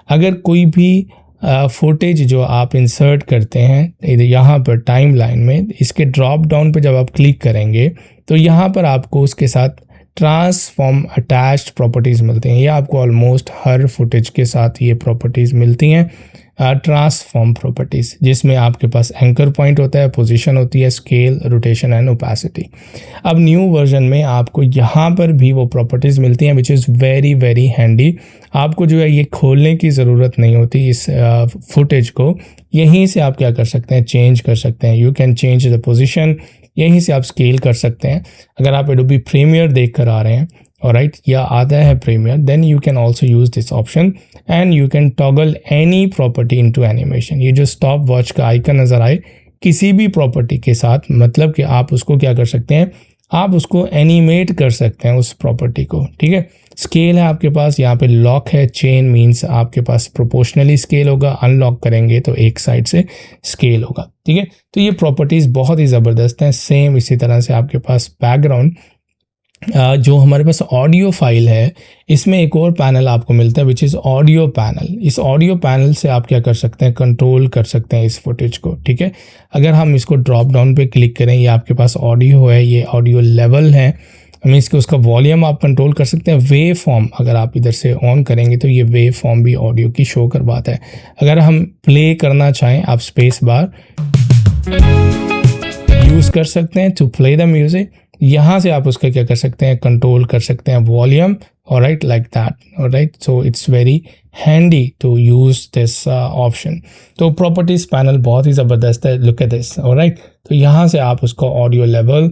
अगर कोई भी फुटेज जो आप इंसर्ट करते हैं यहाँ पर टाइमलाइन में, इसके ड्रॉप डाउन पर जब आप क्लिक करेंगे तो यहाँ पर आपको उसके साथ ट्रांसफॉर्म अटैच्ड प्रॉपर्टीज़ मिलती हैं। ये आपको ऑलमोस्ट हर फुटेज के साथ ये प्रॉपर्टीज़ मिलती हैं, ट्रांसफॉर्म प्रॉपर्टीज़, जिसमें आपके पास एंकर पॉइंट होता है, पोजीशन होती है, स्केल, रोटेशन एंड ओपेसिटी। अब न्यू वर्जन में आपको यहाँ पर भी वो प्रॉपर्टीज़ मिलती हैं which is very very handy. आपको जो है ये खोलने की ज़रूरत नहीं होती इस फुटेज को, यहीं से आप क्या कर सकते हैं, चेंज कर सकते हैं। You can change the position, यहीं से आप स्केल कर सकते हैं। अगर आप एडोबी प्रीमियर देख कर आ रहे हैं, ऑलराइट, या आता है Premiere, then you can also use this option and you can toggle any property into animation. ये जो स्टॉप वॉच का आइकन नज़र आए किसी भी प्रॉपर्टी के साथ, मतलब कि आप उसको क्या कर सकते हैं, आप उसको एनिमेट कर सकते हैं उस प्रॉपर्टी को, ठीक है। स्केल है आपके पास, यहाँ पे लॉक है, चेन मीन्स आपके पास प्रोपोर्शनली स्केल होगा, अनलॉक करेंगे तो एक साइड से स्केल होगा, ठीक है। तो ये प्रॉपर्टीज़ बहुत ही ज़बरदस्त हैं। सेम इसी तरह से आपके पास बैकग्राउंड, जो हमारे पास ऑडियो फाइल है, इसमें एक और पैनल आपको मिलता है विच इज़ ऑडियो पैनल। इस ऑडियो पैनल से आप क्या कर सकते हैं, कंट्रोल कर सकते हैं इस फुटेज को, ठीक है। अगर हम इसको ड्रॉप डाउन पे क्लिक करें, ये आपके पास ऑडियो है, ये ऑडियो लेवल है, मीन्स कि उसका वॉल्यूम आप कंट्रोल कर सकते हैं। वेव फॉर्म अगर आप इधर से ऑन करेंगे तो ये वेव फॉर्म भी ऑडियो की शो करवाता है। अगर हम प्ले करना चाहें, आप स्पेस बार यूज़ कर सकते हैं टू प्ले द म्यूज़िक। यहाँ से आप उसका क्या कर सकते हैं, कंट्रोल कर सकते हैं volume, alright, like that, alright. So it's very handy to use this option. तो प्रॉपर्टीज़ पैनल बहुत ही ज़बरदस्त है, लुक एट दिस, ऑलराइट। तो यहाँ से आप उसको audio level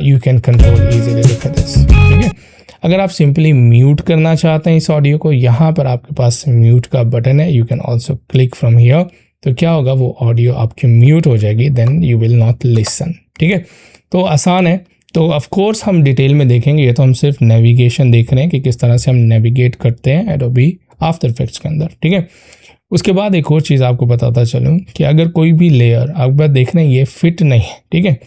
you can control easily, look at this, ठीक है। अगर आप सिंपली म्यूट करना चाहते हैं इस ऑडियो को, यहाँ पर आपके पास म्यूट का बटन है, you can also click from here. तो क्या होगा, वो ऑडियो आपकी म्यूट हो जाएगी, then you will not listen, ठीक है। तो आसान है। तो ऑफ कोर्स हम डिटेल में देखेंगे, ये तो हम सिर्फ नेविगेशन देख रहे हैं कि किस तरह से हम नेविगेट करते हैं एडोबी आफ्टर इफेक्ट्स के अंदर, ठीक है। उसके बाद एक और चीज़ आपको बताता चलूँ कि अगर कोई भी लेयर आप बात देख रहे हैं ये फिट नहीं है, ठीक है।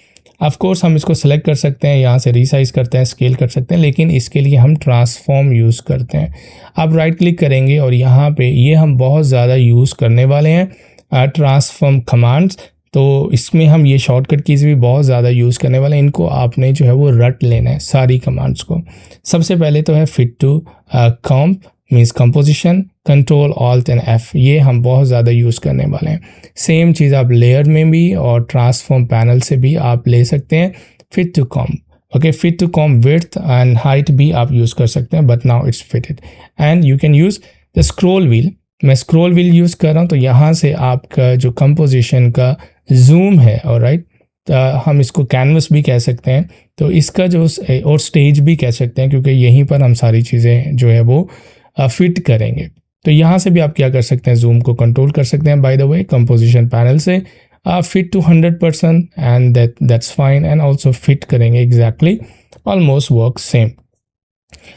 ऑफ कोर्स हम इसको सेलेक्ट कर सकते हैं, यहाँ से रिसाइज करते हैं, स्केल कर सकते हैं, लेकिन इसके लिए हम ट्रांसफॉर्म यूज़ करते हैं। आप राइट क्लिक करेंगे और यहाँ पे ये हम बहुत ज़्यादा यूज़ करने वाले हैं ट्रांसफॉर्म कमांड्स। तो इसमें हम ये शॉर्टकट कीज़ भी बहुत ज़्यादा यूज़ करने वाले हैं। इनको आपने जो है वो रट लेना है सारी कमांड्स को। सबसे पहले तो है fit to comp means composition, control alt and F, ये हम बहुत ज़्यादा यूज़ करने वाले हैं। सेम चीज़ आप लेयर में भी और ट्रांसफॉर्म पैनल से भी आप ले सकते हैं। Fit to comp, okay, fit to comp width and height भी आप यूज़ कर सकते हैं, but now it's fitted. And you can use the scroll wheel. मैं स्क्रोल व्हील यूज़ कर रहा हूँ, तो यहाँ से आपका जो कंपोजिशन का जूम है, ऑलराइट, हम इसको कैनवस भी कह सकते हैं। तो इसका जो और स्टेज भी कह सकते हैं, क्योंकि यहीं पर हम सारी चीज़ें जो है वो फिट करेंगे। तो यहाँ से भी आप क्या कर सकते हैं, जूम को कंट्रोल कर सकते हैं। By the way composition panel से fit to 100% and that's fine, and also fit करेंगे एग्जैक्टली, ऑलमोस्ट वर्क सेम।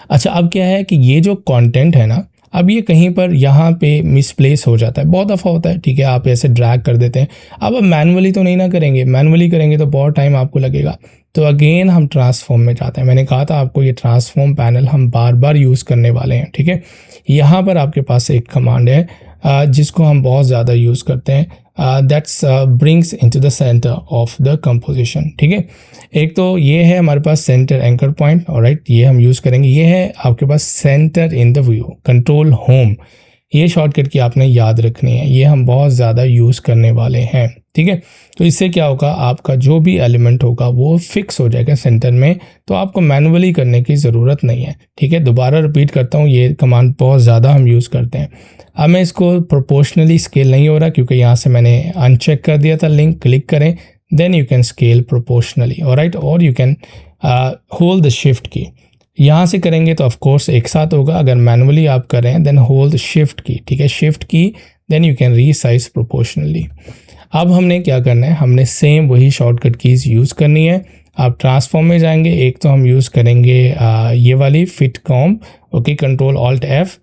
अच्छा, अब क्या है कि ये जो कंटेंट है ना, अब ये कहीं पर यहाँ पे मिसप्लेस हो जाता है, बहुत दफ़ा होता है, ठीक है, आप ऐसे ड्रैग कर देते हैं। अब मैनुअली तो नहीं ना करेंगे, मैनुअली करेंगे तो बहुत टाइम आपको लगेगा। तो अगेन हम ट्रांसफॉर्म में जाते हैं। मैंने कहा था आपको ये ट्रांसफॉर्म पैनल हम बार बार यूज़ करने वाले हैं, ठीक है। यहाँ पर आपके पास एक कमांड है जिसको हम बहुत ज़्यादा यूज़ करते हैं, that's brings into the center of the composition, ठीक है। एक तो ये है हमारे पास सेंटर एंकर पॉइंट, ऑलराइट, ये हम यूज़ करेंगे। ये है आपके पास center in the view, control home, ये शॉर्टकट की आपने याद रखनी है, ये हम बहुत ज़्यादा यूज़ करने वाले हैं, ठीक है। तो इससे क्या होगा, आपका जो भी एलिमेंट होगा वो फिक्स हो जाएगा सेंटर में, तो आपको मैनुअली करने की ज़रूरत नहीं है, ठीक है। दोबारा रिपीट करता हूँ, ये कमांड बहुत ज़्यादा हम यूज़ करते हैं। अब मैं इसको प्रोपोर्शनली स्केल नहीं हो रहा क्योंकि यहाँ से मैंने अनचेक कर दिया था लिंक, क्लिक करें, then you can scale proportionally, alright, और you can hold the shift key. यहाँ से करेंगे तो ऑफ कोर्स एक साथ होगा, अगर मैनुअली आप कर रहे हैं देन होल्ड शिफ्ट की, ठीक है, शिफ्ट की, then you can resize proportionally. अब हमने क्या करना है, हमने सेम वही शॉर्टकट कीज़ यूज़ करनी है। आप ट्रांसफॉर्म में जाएंगे, एक तो हम यूज़ करेंगे ये वाली fit com, okay, control alt F,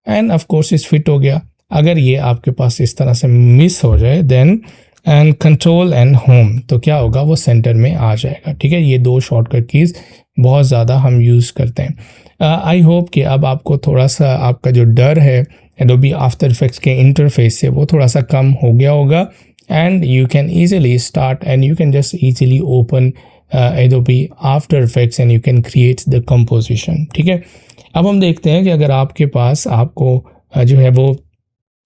and of course इस फिट हो गया। अगर ये आपके पास इस तरह से मिस हो जाए then and control and home, तो क्या होगा, वो सेंटर में आ जाएगा, ठीक है। ये दो शॉर्टकट कीज़ बहुत ज़्यादा हम यूज़ करते हैं। आई होप कि अब आपको थोड़ा सा आपका जो डर है एडोबी आफ्टर इफेक्ट्स के इंटरफेस से वो थोड़ा सा कम हो गया होगा, and you can easily start and you can just easily open Adobe After Effects and you can create the composition, ठीक है। अब हम देखते हैं कि अगर आपके पास आपको जो है वो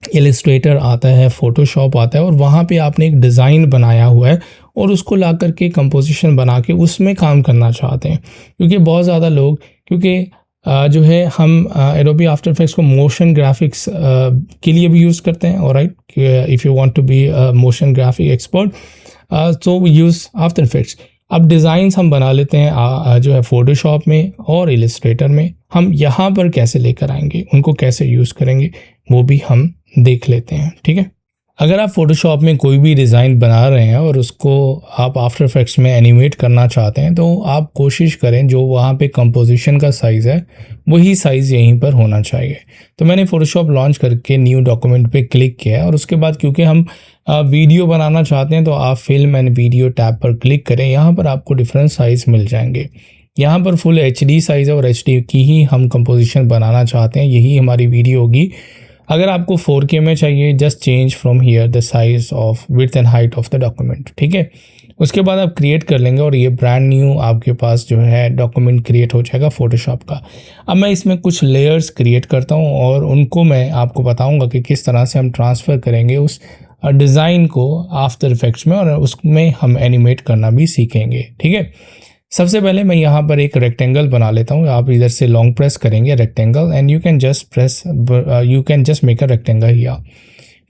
इलस्ट्रेटर आता है, फोटोशॉप आता है, और वहाँ पे आपने एक डिज़ाइन बनाया हुआ है और उसको ला करके कंपोजिशन बना के उसमें काम करना चाहते हैं, क्योंकि बहुत ज़्यादा लोग, क्योंकि जो है हम एडोबी आफ्टर इफेक्ट्स को मोशन ग्राफिक्स के लिए भी यूज़ करते हैं, alright, if you want to be motion graphic expert so we use After Effects. अब डिज़ाइंस हम बना लेते हैं जो है फोटोशॉप में और इलस्ट्रेटर में, हम यहाँ पर कैसे लेकर आएंगे, उनको कैसे यूज़ करेंगे, वो भी हम देख लेते हैं, ठीक है। अगर आप फोटोशॉप में कोई भी डिज़ाइन बना रहे हैं और उसको आप आफ्टर इफेक्ट्स में एनिमेट करना चाहते हैं, तो आप कोशिश करें जो वहाँ पे कंपोजिशन का साइज़ है वही साइज़ यहीं पर होना चाहिए। तो मैंने फोटोशॉप लॉन्च करके न्यू डॉक्यूमेंट पे क्लिक किया है, और उसके बाद क्योंकि हम वीडियो बनाना चाहते हैं तो आप फिल्म एंड वीडियो टैब पर क्लिक करें, यहाँ पर आपको डिफरेंट साइज़ मिल जाएंगे। यहाँ पर फुल HD साइज़ है और HD की ही हम कंपोजिशन बनाना चाहते हैं, यही हमारी वीडियो होगी। अगर आपको 4K में चाहिए, just change from here the size of width and height of the document, ठीक है। उसके बाद आप क्रिएट कर लेंगे और ये ब्रांड न्यू आपके पास जो है डॉक्यूमेंट क्रिएट हो जाएगा फोटोशॉप का। अब मैं इसमें कुछ लेयर्स क्रिएट करता हूँ और उनको मैं आपको बताऊँगा कि किस तरह से हम ट्रांसफ़र करेंगे उस डिज़ाइन को आफ्टर इफेक्ट्स में, और उसमें हम एनिमेट करना भी सीखेंगे, ठीक है। सबसे पहले मैं यहाँ पर एक रेक्टेंगल बना लेता हूँ। आप इधर से लॉन्ग प्रेस करेंगे rectangle, and you can just make a rectangle here.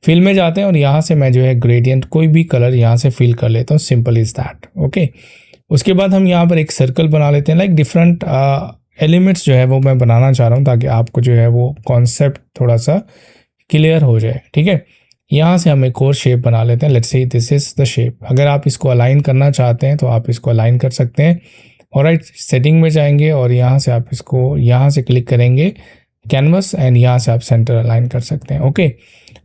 Fill में जाते हैं और यहाँ से मैं जो है ग्रेडियंट कोई भी कलर यहाँ से फिल कर लेता हूँ, सिंपल इज़ दैट, ओके। उसके बाद हम यहाँ पर एक सर्कल बना लेते हैं, लाइक डिफरेंट एलिमेंट्स जो है वो मैं बनाना चाह रहा हूँ ताकि आपको जो है वो कॉन्सेप्ट थोड़ा सा क्लियर हो जाए, ठीक है। यहाँ से हम एक और शेप बना लेते हैं, let's say this is the shape. अगर आप इसको अलाइन करना चाहते हैं तो आप इसको अलाइन कर सकते हैं, ऑलराइट। सेटिंग में जाएंगे और यहाँ से आप इसको यहाँ से क्लिक करेंगे कैनवस, एंड यहाँ से आप सेंटर अलाइन कर सकते हैं, ओके।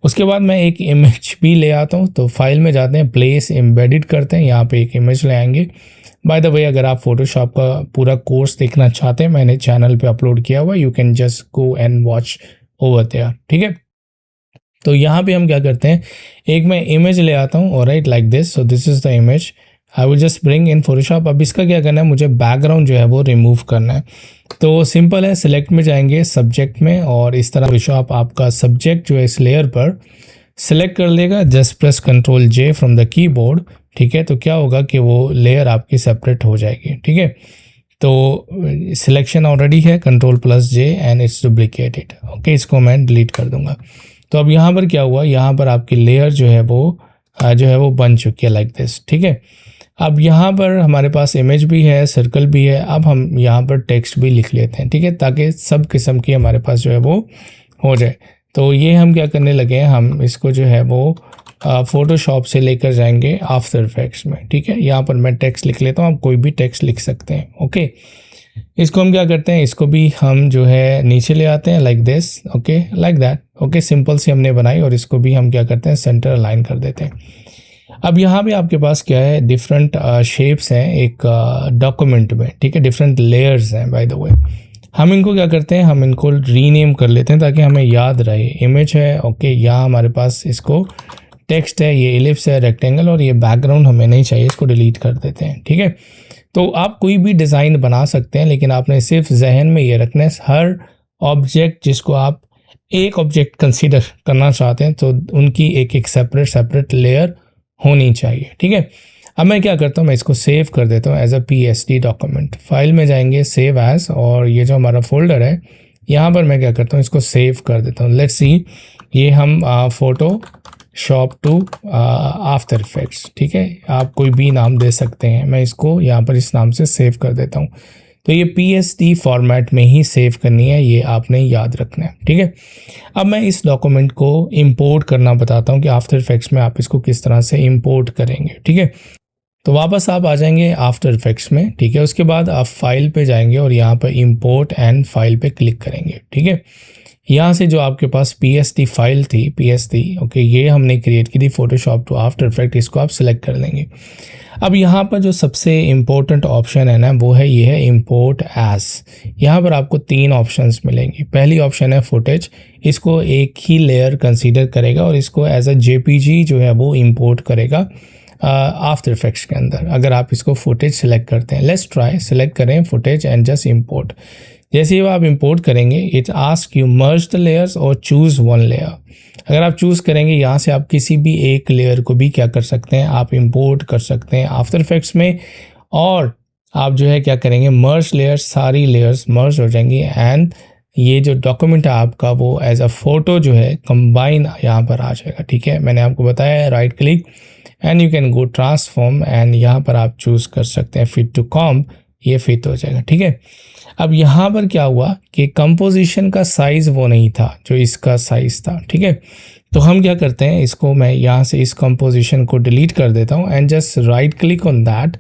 उसके बाद मैं एक इमेज भी ले आता हूँ, तो फाइल में जाते हैं, प्लेस एम्बेडेड करते हैं, यहाँ पे एक इमेज ले आएंगे। बाय द वे, अगर आप फोटोशॉप का पूरा कोर्स देखना चाहते हैं, मैंने चैनल पे अपलोड किया हुआ, you can just go and watch over there, ठीक है। तो यहाँ पे हम क्या करते हैं, एक मैं इमेज ले आता हूँ, alright, like this. So this is the image, I will just bring in Photoshop. अब इसका क्या करना है, मुझे बैकग्राउंड जो है वो रिमूव करना है। तो सिंपल है, सिलेक्ट में जाएंगे सब्जेक्ट में, और इस तरह फोटोशॉप आपका सब्जेक्ट जो है इस लेयर पर सिलेक्ट कर लेगा। Just press Ctrl J from the keyboard, ठीक है। तो क्या होगा कि वो लेयर आपकी सेपरेट हो जाएगी, ठीक है। तो सिलेक्शन ऑलरेडी है, Ctrl+J and it's duplicated, okay. इसको मैं डिलीट कर दूंगा। तो अब यहाँ पर क्या हुआ, यहाँ पर आपकी लेयर जो है वो बन चुकी है, लाइक दिस, ठीक है। अब यहाँ पर हमारे पास इमेज भी है, सर्कल भी है। अब हम यहाँ पर टेक्स्ट भी लिख लेते हैं, ठीक है, ताकि सब किस्म की हमारे पास जो है वो हो जाए। तो ये हम क्या करने लगे हैं, हम इसको जो है वो फोटोशॉप से लेकर जाएंगे आफ्टर इफेक्ट्स में, ठीक है। यहाँ पर मैं टेक्स्ट लिख लेता हूँ, आप कोई भी टेक्स्ट लिख सकते हैं, ओके। इसको हम क्या करते हैं, इसको भी हम जो है नीचे ले आते हैं like this, okay, like that, okay, simple सी हमने बनाई और इसको भी हम क्या करते हैं सेंटर अलाइन कर देते हैं। अब यहाँ पे आपके पास क्या है, डिफरेंट शेप्स हैं एक डॉक्यूमेंट में, ठीक है, डिफरेंट लेयर्स हैं बाय द वे। हम इनको क्या करते हैं, हम इनको रीनेम कर लेते हैं ताकि हमें याद रहे। इमेज है, ओके, यहाँ हमारे पास इसको टेक्स्ट है, ये एलिप्स है, रेक्टेंगल, और ये बैकग्राउंड हमें नहीं चाहिए, इसको डिलीट कर देते हैं, ठीक है। तो आप कोई भी डिज़ाइन बना सकते हैं, लेकिन आपने सिर्फ जहन में ये रखना है, हर ऑब्जेक्ट जिसको आप एक ऑब्जेक्ट कंसीडर करना चाहते हैं तो उनकी एक एक सेपरेट लेयर होनी चाहिए, ठीक है। अब मैं क्या करता हूँ, मैं इसको सेव कर देता हूँ as a PSD document. File में जाएंगे, सेव एज, और ये जो हमारा फोल्डर है यहाँ पर मैं क्या करता हूँ, इसको सेव कर देता हूँ। लेट्स सी, ये हम फोटोशॉप टू आफ्टर इफेक्ट्स, ठीक है, आप कोई भी नाम दे सकते हैं। मैं इसको यहाँ पर इस नाम से सेव कर देता हूँ। तो ये PSD फॉर्मेट में ही सेव करनी है, ये आपने याद रखना है, ठीक है। अब मैं इस डॉक्यूमेंट को इंपोर्ट करना बताता हूँ कि आफ्टर इफेक्ट्स में आप इसको किस तरह से इंपोर्ट करेंगे, ठीक है। तो वापस आप आ जाएंगे आफ्टर इफेक्ट्स में, ठीक है। उसके बाद आप फाइल पे जाएंगे और यहाँ पर इंपोर्ट एंड फाइल पे क्लिक करेंगे, ठीक है। यहाँ से जो आपके पास PSD फाइल थी, PSD, ओके, ये हमने क्रिएट की थी फोटोशॉप टू आफ्टर इफेक्ट, इसको आप सिलेक्ट कर लेंगे। अब यहाँ पर जो सबसे इम्पोर्टेंट ऑप्शन है ना, वो है ये है इंपोर्ट एज। यहाँ पर आपको 3 ऑप्शंस मिलेंगी। पहली ऑप्शन है फुटेज, इसको एक ही लेयर कंसीडर करेगा और इसको एज अ JPG जो है वो इंपोर्ट करेगा आफ्टर इफेक्ट्स के अंदर, अगर आप इसको फुटेज सेलेक्ट करते हैं। लेट्स ट्राई, सेलेक्ट करें फुटेज एंड जस्ट इंपोर्ट। जैसे ही आप इंपोर्ट करेंगे, it ask you merge the layers और चूज़ वन लेयर। अगर आप चूज़ करेंगे यहाँ से, आप किसी भी एक लेयर को भी क्या कर सकते हैं, आप इंपोर्ट कर सकते हैं आफ्टर इफेक्ट्स में, और आप जो है क्या करेंगे, मर्ज लेयर्स, सारी लेयर्स मर्ज हो जाएंगी एंड ये जो डॉक्यूमेंट है आपका वो एज अ फोटो जो है कंबाइन यहाँ पर आ जाएगा, ठीक है। मैंने आपको बताया है, right click and you can go transform and यहाँ पर आप चूज़ कर सकते हैं फिट टू कॉम्प, ये फिट हो जाएगा, ठीक है। अब यहाँ पर क्या हुआ कि कंपोजिशन का साइज़ वो नहीं था जो इसका साइज़ था, ठीक है। तो हम क्या करते हैं, इसको मैं यहाँ से इस कंपोजिशन को डिलीट कर देता हूँ and just right click on that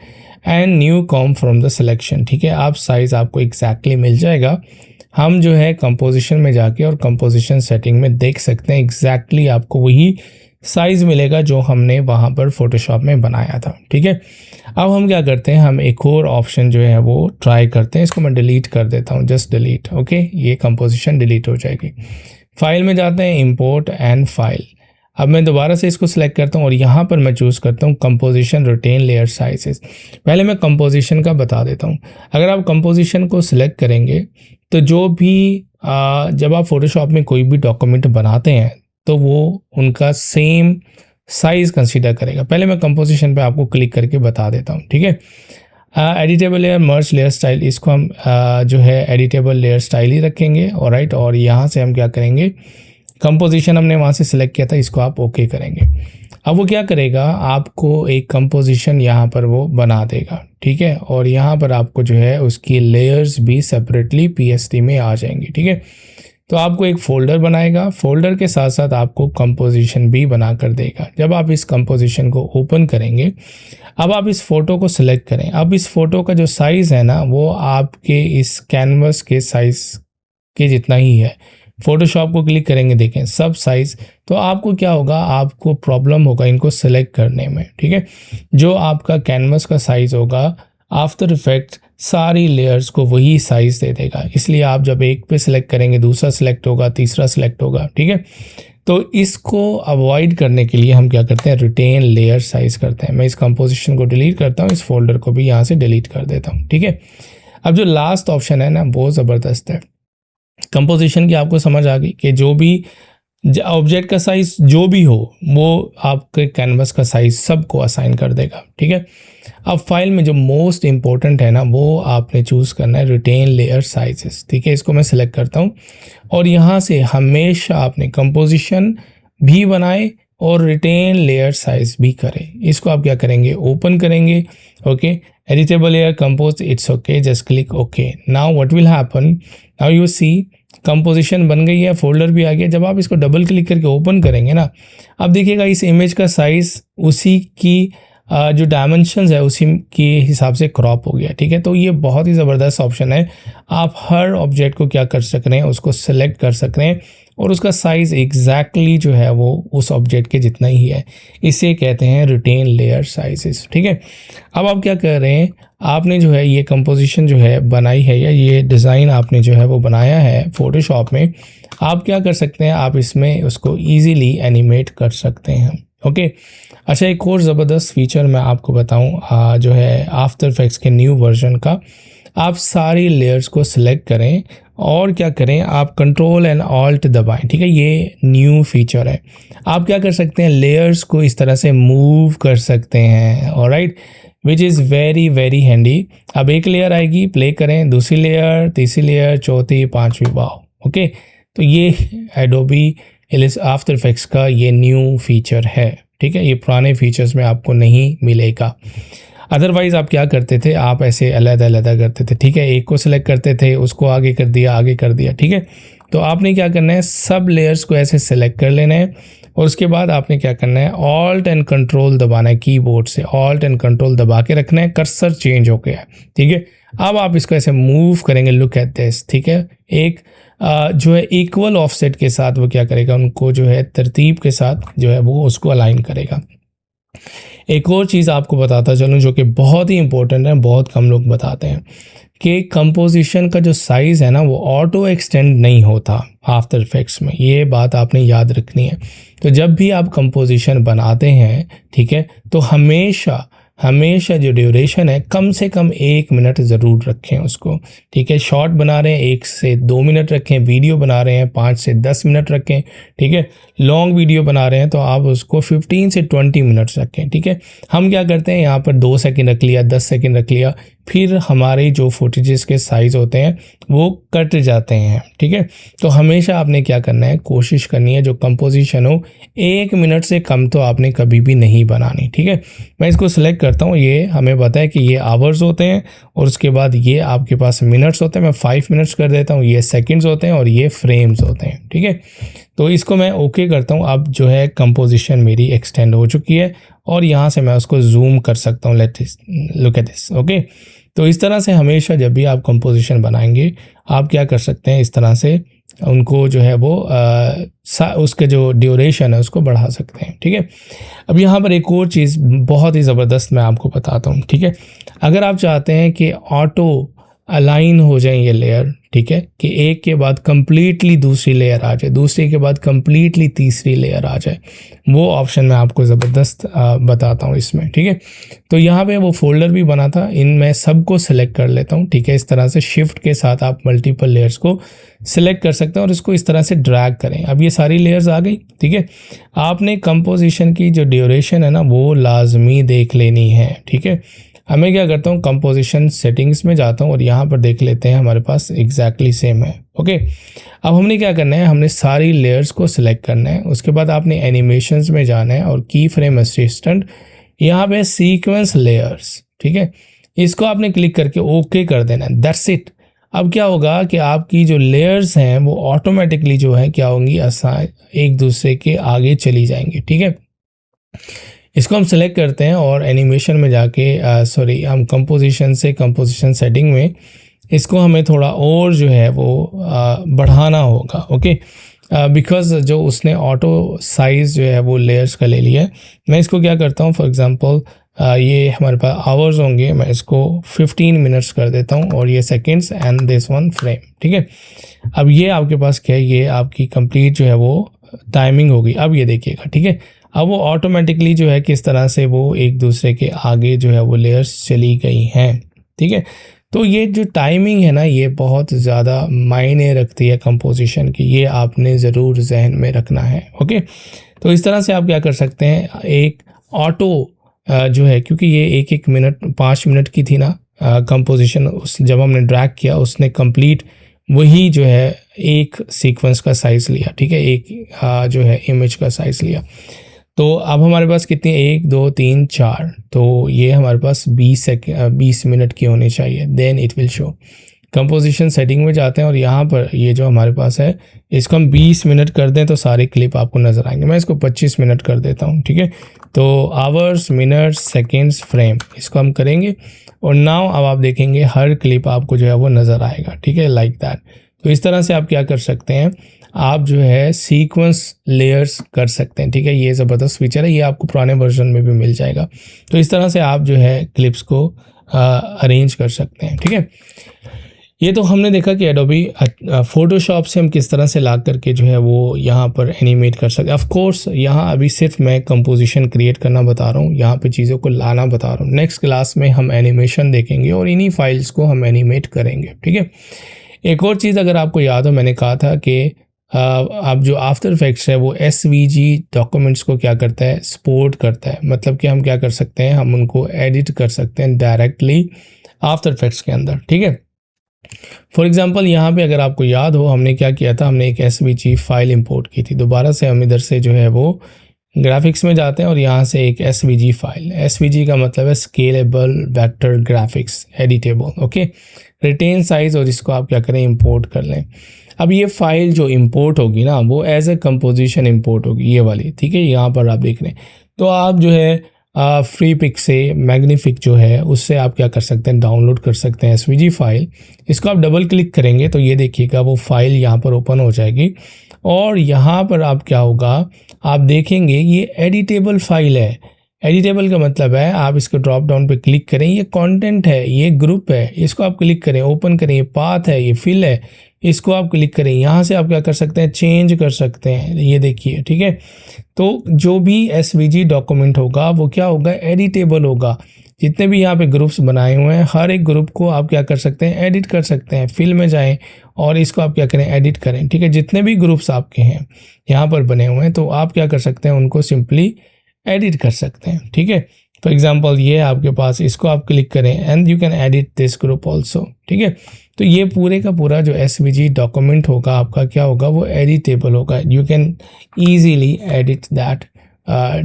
and new comp from the selection, ठीक है। आप साइज़ आपको एग्जैक्टली मिल जाएगा। हम जो है कंपोजिशन में जाके और कंपोजिशन सेटिंग में देख सकते हैं एग्जैक्टली आपको वही साइज़ मिलेगा जो हमने वहाँ पर फोटोशॉप में बनाया था, ठीक है। अब हम क्या करते हैं, हम एक और ऑप्शन जो है वो ट्राई करते हैं। इसको मैं डिलीट कर देता हूँ, जस्ट डिलीट, ओके, ये कंपोजिशन डिलीट हो जाएगी। फाइल में जाते हैं, इंपोर्ट एंड फाइल। अब मैं दोबारा से इसको सिलेक्ट करता हूँ और यहाँ पर मैं चूज़ करता हूँ कंपोजिशन रिटेन लेयर साइजेस। पहले मैं कंपोजिशन का बता देता हूँ। अगर आप कंपोजिशन को सिलेक्ट करेंगे तो जो भी जब आप फोटोशॉप में कोई भी डॉक्यूमेंट बनाते हैं तो वो उनका सेम साइज़ कंसीडर करेगा। पहले मैं कंपोजिशन पे आपको क्लिक करके बता देता हूँ, ठीक है। एडिटेबल लेयर, मर्ज लेयर स्टाइल, इसको हम जो है एडिटेबल लेयर स्टाइल ही रखेंगे, ऑलराइट। और यहाँ से हम क्या करेंगे, कंपोजिशन हमने वहाँ से सिलेक्ट किया था, इसको आप ओके करेंगे। अब वो क्या करेगा, आपको एक कंपोजिशन यहाँ पर वो बना देगा, ठीक है। और यहाँ पर आपको जो है उसकी लेयर्स भी सेपरेटली PSD में आ जाएंगी, ठीक है। तो आपको एक फ़ोल्डर बनाएगा, फ़ोल्डर के साथ साथ आपको कंपोजिशन भी बना कर देगा। जब आप इस कंपोजिशन को ओपन करेंगे, अब आप इस फ़ोटो को सिलेक्ट करें। अब इस फ़ोटो का जो साइज़ है ना, वो आपके इस कैनवस के साइज़ के जितना ही है। फ़ोटोशॉप को क्लिक करेंगे, देखें सब साइज़। तो आपको क्या होगा, आपको प्रॉब्लम होगा इनको सेलेक्ट करने में, ठीक है। जो आपका कैनवस का साइज़ होगा, आफ्टर इफेक्ट सारी लेयर्स को वही साइज़ दे देगा। इसलिए आप जब एक पे सिलेक्ट करेंगे, दूसरा सिलेक्ट होगा, तीसरा सिलेक्ट होगा, ठीक है। तो इसको अवॉइड करने के लिए हम क्या करते हैं, रिटेन लेयर साइज़ करते हैं। मैं इस कंपोजिशन को डिलीट करता हूँ, इस फोल्डर को भी यहाँ से डिलीट कर देता हूँ, ठीक है। अब जो लास्ट ऑप्शन है ना, वो ज़बरदस्त है। कंपोजिशन की आपको समझ आ गई कि जो भी ऑब्जेक्ट का साइज़ जो भी हो वो आपके कैनवस का साइज़ सबको असाइन कर देगा, ठीक है। अब फाइल में जो मोस्ट इम्पोर्टेंट है ना, वो आपने चूज़ करना है रिटेन लेयर साइजेस, ठीक है। इसको मैं सिलेक्ट करता हूँ और यहाँ से हमेशा आपने कंपोजिशन भी बनाए और रिटेन लेयर साइज भी करें। इसको आप क्या करेंगे, ओपन करेंगे, okay. Editable layer compose, it's okay, just click okay. Now what will happen, now you see composition बन गई है, फोल्डर भी आ गया। जब आप इसको डबल क्लिक करके ओपन करेंगे ना, अब देखिएगा इस इमेज का साइज़ उसी की जो डायमेंशंस है उसी के हिसाब से क्रॉप हो गया, ठीक है। तो ये बहुत ही ज़बरदस्त ऑप्शन है। आप हर ऑब्जेक्ट को क्या कर सक रहे हैं, उसको सेलेक्ट कर सक रहे हैं और उसका साइज़ एग्जैक्टली जो है वो उस ऑब्जेक्ट के जितना ही है। इसे कहते हैं रिटेन लेयर साइजेस, ठीक है। अब आप क्या कर रहे हैं, आपने जो है ये कंपोजिशन जो है बनाई है या ये डिज़ाइन आपने जो है वो बनाया है फोटोशॉप में, आप क्या कर सकते हैं, आप इसमें उसको ईजीली एनिमेट कर सकते हैं। ओके अच्छा, एक और ज़बरदस्त फीचर मैं आपको बताऊं जो है आफ्टर इफेक्ट्स के न्यू वर्जन का। आप सारी लेयर्स को सिलेक्ट करें और क्या करें, आप कंट्रोल एंड ऑल्ट दबाएं, ठीक है। ये न्यू फीचर है। आप क्या कर सकते हैं, लेयर्स को इस तरह से मूव कर सकते हैं, alright, which is very very handy. अब एक लेयर आएगी, प्ले करें, दूसरी लेयर, तीसरी लेयर, चौथी, पांचवी, वाओ। ओके तो ये एडोबी आफ्टर इफेक्ट्स का ये न्यू फीचर है, ठीक है। ये पुराने फीचर्स में आपको नहीं मिलेगा। अदरवाइज़ आप क्या करते थे, आप ऐसे अलग करते थे, ठीक है। एक को सिलेक्ट करते थे, उसको आगे कर दिया, ठीक है। तो आपने क्या करना है, सब लेयर्स को ऐसे सेलेक्ट कर लेना है और उसके बाद आपने क्या करना है, ऑल्ट एंड कंट्रोल दबाना है, कीबोर्ड से ऑल्ट एंड कंट्रोल दबा के रखना है। कर्सर चेंज हो गया है, ठीक है। अब आप इसको ऐसे मूव करेंगे, लुक एट दिस, ठीक है। एक जो है इक्वल ऑफसेट के साथ वो क्या करेगा, उनको जो है तरतीब के साथ जो है वो उसको अलाइन करेगा। एक और चीज़ आपको बताता चलूँ जो कि बहुत ही इंपॉर्टेंट है, बहुत कम लोग बताते हैं कि कंपोजिशन का जो साइज़ है ना वो ऑटो एक्सटेंड नहीं होता आफ्टर इफेक्ट्स में। ये बात आपने याद रखनी है। तो जब भी आप कंपोजिशन बनाते हैं, ठीक है, तो हमेशा जो ड्यूरेशन है कम से कम 1 मिनट ज़रूर रखें उसको, ठीक है। शॉर्ट बना रहे हैं 1 से 2 मिनट रखें, वीडियो बना रहे हैं 5 से 10 मिनट रखें, ठीक है। लॉन्ग वीडियो बना रहे हैं तो आप उसको 15 से 20 मिनट्स रखें, ठीक है। हम क्या करते हैं, यहाँ पर 2 सेकंड रख लिया, 10 सेकंड रख लिया, फिर हमारे जो फुटेजेस के साइज़ होते हैं वो कट जाते हैं, ठीक है। तो हमेशा आपने क्या करना है, कोशिश करनी है जो कंपोजिशन हो 1 मिनट से कम तो आपने कभी भी नहीं बनानी, ठीक है। मैं इसको सिलेक्ट करता हूँ, ये हमें पता है कि ये आवर्स होते हैं और उसके बाद ये आपके पास मिनट्स होते हैं। मैं 5 मिनट्स कर देता हूँ, ये सेकंड्स होते हैं और ये फ्रेम्स होते हैं, ठीक है। तो इसको मैं ओके करता हूँ। अब जो है कंपोजिशन मेरी एक्सटेंड हो चुकी है और यहाँ से मैं उसको जूम कर सकता हूँ। Let's look at this, okay. तो इस तरह से हमेशा जब भी आप कंपोजिशन बनाएंगे आप क्या कर सकते हैं, इस तरह से उनको जो है वो उसके जो ड्यूरेशन है उसको बढ़ा सकते हैं, ठीक है। अब यहाँ पर एक और चीज़ बहुत ही ज़बरदस्त मैं आपको बताता हूँ, ठीक है। अगर आप चाहते हैं कि ऑटो अलाइन हो जाए ये लेयर, ठीक है, कि एक के बाद कंप्लीटली दूसरी लेयर आ जाए, दूसरे के बाद कंप्लीटली तीसरी लेयर आ जाए, वो ऑप्शन मैं आपको ज़बरदस्त बताता हूँ इसमें, ठीक है। तो यहाँ पे वो फोल्डर भी बना था, इनमें सबको सिलेक्ट कर लेता हूँ, ठीक है। इस तरह से शिफ्ट के साथ आप मल्टीपल लेयर्स को सिलेक्ट कर सकते हैं और इसको इस तरह से ड्रैग करें। अब ये सारी लेयर्स आ गई, ठीक है। आपने कंपोजिशन की जो ड्यूरेशन है ना वो लाजमी देख लेनी है, ठीक है। अब मैं क्या करता हूँ, कंपोजिशन सेटिंग्स में जाता हूँ और यहाँ पर देख लेते हैं हमारे पास एग्जैक्टली सेम है, ओके। अब हमने क्या करना है, हमने सारी लेयर्स को सिलेक्ट करना है। उसके बाद आपने एनिमेशंस में जाना है और की फ्रेम असिस्टेंट, यहाँ पे सीक्वेंस लेयर्स, ठीक है, इसको आपने क्लिक करके ओके कर देना है, दैट्स इट। अब क्या होगा कि आपकी जो लेयर्स हैं वो ऑटोमेटिकली जो है क्या होंगी, एक दूसरे के आगे चली जाएंगी, ठीक है। इसको हम सेलेक्ट करते हैं और एनिमेशन में जाके हम कंपोजिशन से कंपोजिशन सेटिंग में इसको हमें थोड़ा और जो है वो बढ़ाना होगा, ओके। बिकॉज जो उसने ऑटो साइज़ जो है वो लेयर्स का ले लिया है। मैं इसको क्या करता हूँ, फॉर एग्जांपल ये हमारे पास आवर्स होंगे, मैं इसको 15 मिनट्स कर देता हूँ और ये seconds and this one frame, ठीक है। अब ये आपके पास क्या है, ये आपकी कंप्लीट जो है वो टाइमिंग होगी। अब ये देखिएगा, ठीक है, अब वो ऑटोमेटिकली जो है किस तरह से वो एक दूसरे के आगे जो है वो लेयर्स चली गई हैं, ठीक है। तो ये जो टाइमिंग है ना ये बहुत ज़्यादा मायने रखती है कंपोजिशन की, ये आपने ज़रूर जहन में रखना है, ओके। तो इस तरह से आप क्या कर सकते हैं, एक ऑटो जो है, क्योंकि ये 1-1 मिनट 5 मिनट की थी ना कंपोजिशन, उस जब हमने ड्रैग किया उसने कंप्लीट वही जो है एक सीक्वेंस का साइज़ लिया, ठीक है, एक जो है इमेज का साइज़ लिया। तो अब हमारे पास कितनी, 1 2 3 4, तो ये हमारे पास 20 मिनट की होनी चाहिए, then it will show. Composition setting में जाते हैं और यहाँ पर ये जो हमारे पास है इसको हम 20 मिनट कर दें तो सारे क्लिप आपको नज़र आएंगे। मैं इसको 25 मिनट कर देता हूँ, ठीक है। तो आवर्स, मिनट्स, सेकेंड्स, फ्रेम इसको हम करेंगे और नाउ अब आप देखेंगे हर क्लिप आपको जो है वो नज़र आएगा, ठीक है, लाइक दैट। तो इस तरह से आप क्या कर सकते हैं, आप जो है सीक्वेंस लेयर्स कर सकते हैं, ठीक है। ये ज़बरदस्त फीचर है, ये आपको पुराने वर्जन में भी मिल जाएगा। तो इस तरह से आप जो है क्लिप्स को अरेंज कर सकते हैं, ठीक है। ये तो हमने देखा कि एडोबी फोटोशॉप से हम किस तरह से ला करके जो है वो यहाँ पर एनिमेट कर सकते हैं। ऑफ कोर्स यहाँ अभी सिर्फ मैं कंपोजिशन क्रिएट करना बता रहा हूँ, यहाँ पे चीज़ों को लाना बता रहा हूँ। नेक्स्ट क्लास में हम एनिमेशन देखेंगे और इन्हीं फाइल्स को हम एनिमेट करेंगे, ठीक है। एक और चीज़ अगर आपको याद हो, मैंने कहा था कि अब जो आफ्टर इफेक्ट्स है वो SVG डॉक्यूमेंट्स को क्या करता है, सपोर्ट करता है। मतलब कि हम क्या कर सकते हैं, हम उनको एडिट कर सकते हैं डायरेक्टली आफ्टर इफेक्ट्स के अंदर, ठीक है। फॉर एग्जांपल यहाँ पे अगर आपको याद हो हमने क्या किया था, हमने एक SVG फाइल इंपोर्ट की थी। दोबारा से हम इधर से जो है वो ग्राफिक्स में जाते हैं और यहाँ से एक SVG फाइल, SVG का मतलब है scalable vector graphics editable, okay, retain size, और इसको आप क्या करें, इंपोर्ट कर लें। अब ये फाइल जो इंपोर्ट होगी ना वो एज ए कंपोजिशन इंपोर्ट होगी, ये वाली, ठीक है। यहाँ पर आप देख रहे हैं तो आप जो है फ्री पिक से मैग्नीफिक जो है उससे आप क्या कर सकते हैं, डाउनलोड कर सकते हैं SVG फाइल। इसको आप डबल क्लिक करेंगे तो ये देखिएगा वो फाइल यहाँ पर ओपन हो जाएगी और यहाँ पर आप क्या होगा, आप देखेंगे ये एडिटेबल फाइल है। एडिटेबल का मतलब है आप इसको ड्रॉप डाउन पे क्लिक करें, ये कंटेंट है, ये ग्रुप है, इसको आप क्लिक करें, ओपन करें, ये पाथ है, ये फिल है, इसको आप क्लिक करें। यहाँ से आप क्या कर सकते हैं, चेंज कर सकते हैं, ये देखिए, ठीक है। तो जो भी SVG डॉक्यूमेंट होगा वो क्या होगा, एडिटेबल होगा। जितने भी यहाँ पे ग्रुप्स बनाए हुए हैं हर एक ग्रुप को आप क्या कर सकते हैं, एडिट कर सकते हैं। फिल में जाएं और इसको आप क्या करें, एडिट करें, ठीक है। जितने भी ग्रुप्स आपके हैं यहाँ पर बने हुए हैं तो आप क्या कर सकते हैं, उनको सिंपली एडिट कर सकते हैं, ठीक है। फॉर एग्जांपल ये आपके पास, इसको आप क्लिक करें and you can edit this group also, ठीक है। तो ये पूरे का पूरा जो SVG डॉक्यूमेंट होगा आपका क्या होगा, वो एडिटेबल होगा। You can easily edit that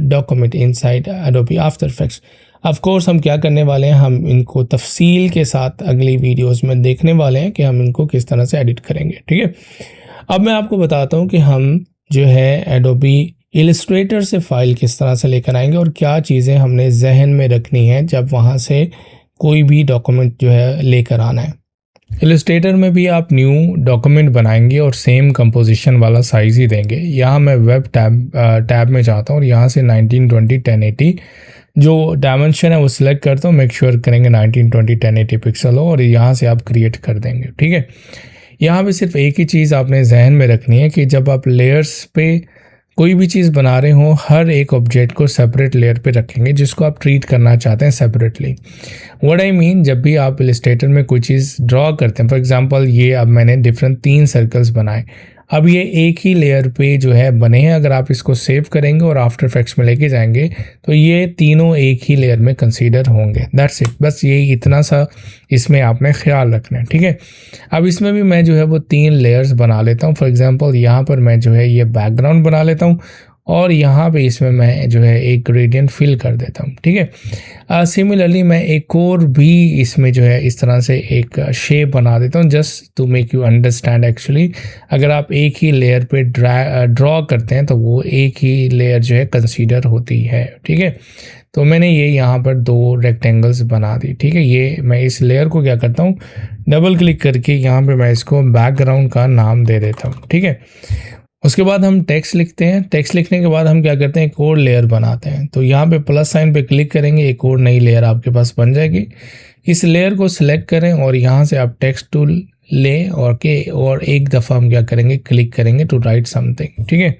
document inside Adobe After effects. Of course हम क्या करने वाले हैं, हम इनको तफसील के साथ अगली वीडियोस में देखने वाले हैं कि हम इनको किस तरह से एडिट करेंगे, ठीक है। अब मैं आपको बताता हूँ कि हम जो है एडोबी इलस्ट्रेटर से फाइल किस तरह से लेकर आएंगे और क्या चीज़ें हमने जहन में रखनी है जब वहाँ से कोई भी डॉक्यूमेंट जो है लेकर आना है। इलस्ट्रेटर में भी आप न्यू डॉक्यूमेंट बनाएंगे और सेम कंपोजिशन वाला साइज़ ही देंगे। यहाँ मैं वेब टैब में जाता हूँ और यहाँ से 1920 1080 जो डायमेंशन है वो सिलेक्ट करता हूँ। मेक श्योर करेंगे 1920 1080 पिक्सल हो और यहाँ से आप क्रिएट कर देंगे, ठीक है। यहाँ पे सिर्फ एक ही चीज़ आपने जहन में रखनी है कि जब आप लेयर्स पे कोई भी चीज़ बना रहे हो हर एक ऑब्जेक्ट को सेपरेट लेयर पे रखेंगे जिसको आप ट्रीट करना चाहते हैं सेपरेटली। व्हाट आई मीन, जब भी आप इलस्ट्रेटर में कोई चीज़ ड्रॉ करते हैं, फॉर एग्जांपल ये अब मैंने डिफरेंट 3 सर्कल्स बनाए, अब ये एक ही लेयर पे जो है बने हैं। अगर आप इसको सेव करेंगे और आफ्टर इफेक्ट्स में लेके जाएंगे तो ये तीनों एक ही लेयर में कंसीडर होंगे। दैट्स इट, बस ये इतना सा इसमें आपने ख्याल रखना है, ठीक है। अब इसमें भी मैं जो है वो 3 लेयर्स बना लेता हूँ। फॉर एग्जांपल यहाँ पर मैं जो है ये बैकग्राउंड बना लेता हूँ और यहाँ पे इसमें मैं जो है एक ग्रेडियंट फिल कर देता हूँ, ठीक है। सिमिलरली मैं एक और भी इसमें जो है इस तरह से एक शेप बना देता हूँ just to make you understand. Actually अगर आप एक ही लेयर पे ड्रॉ करते हैं तो वो एक ही लेयर जो है कंसीडर होती है, ठीक है। तो मैंने ये यहाँ पर 2 रेक्टेंगल्स बना दी, ठीक है। ये मैं इस लेयर को क्या करता हूँ, डबल क्लिक करके यहाँ पे मैं इसको बैकग्राउंड का नाम दे देता हूँ, ठीक है। उसके बाद हम टेक्स्ट लिखते हैं। टेक्स्ट लिखने के बाद हम क्या करते हैं, एक और लेयर बनाते हैं। तो यहाँ पे प्लस साइन पे क्लिक करेंगे, एक और नई लेयर आपके पास बन जाएगी। इस लेयर को सिलेक्ट करें और यहाँ से आप टेक्स्ट टूल लें और एक दफ़ा हम क्या करेंगे, क्लिक करेंगे टू राइट समथिंग, ठीक है।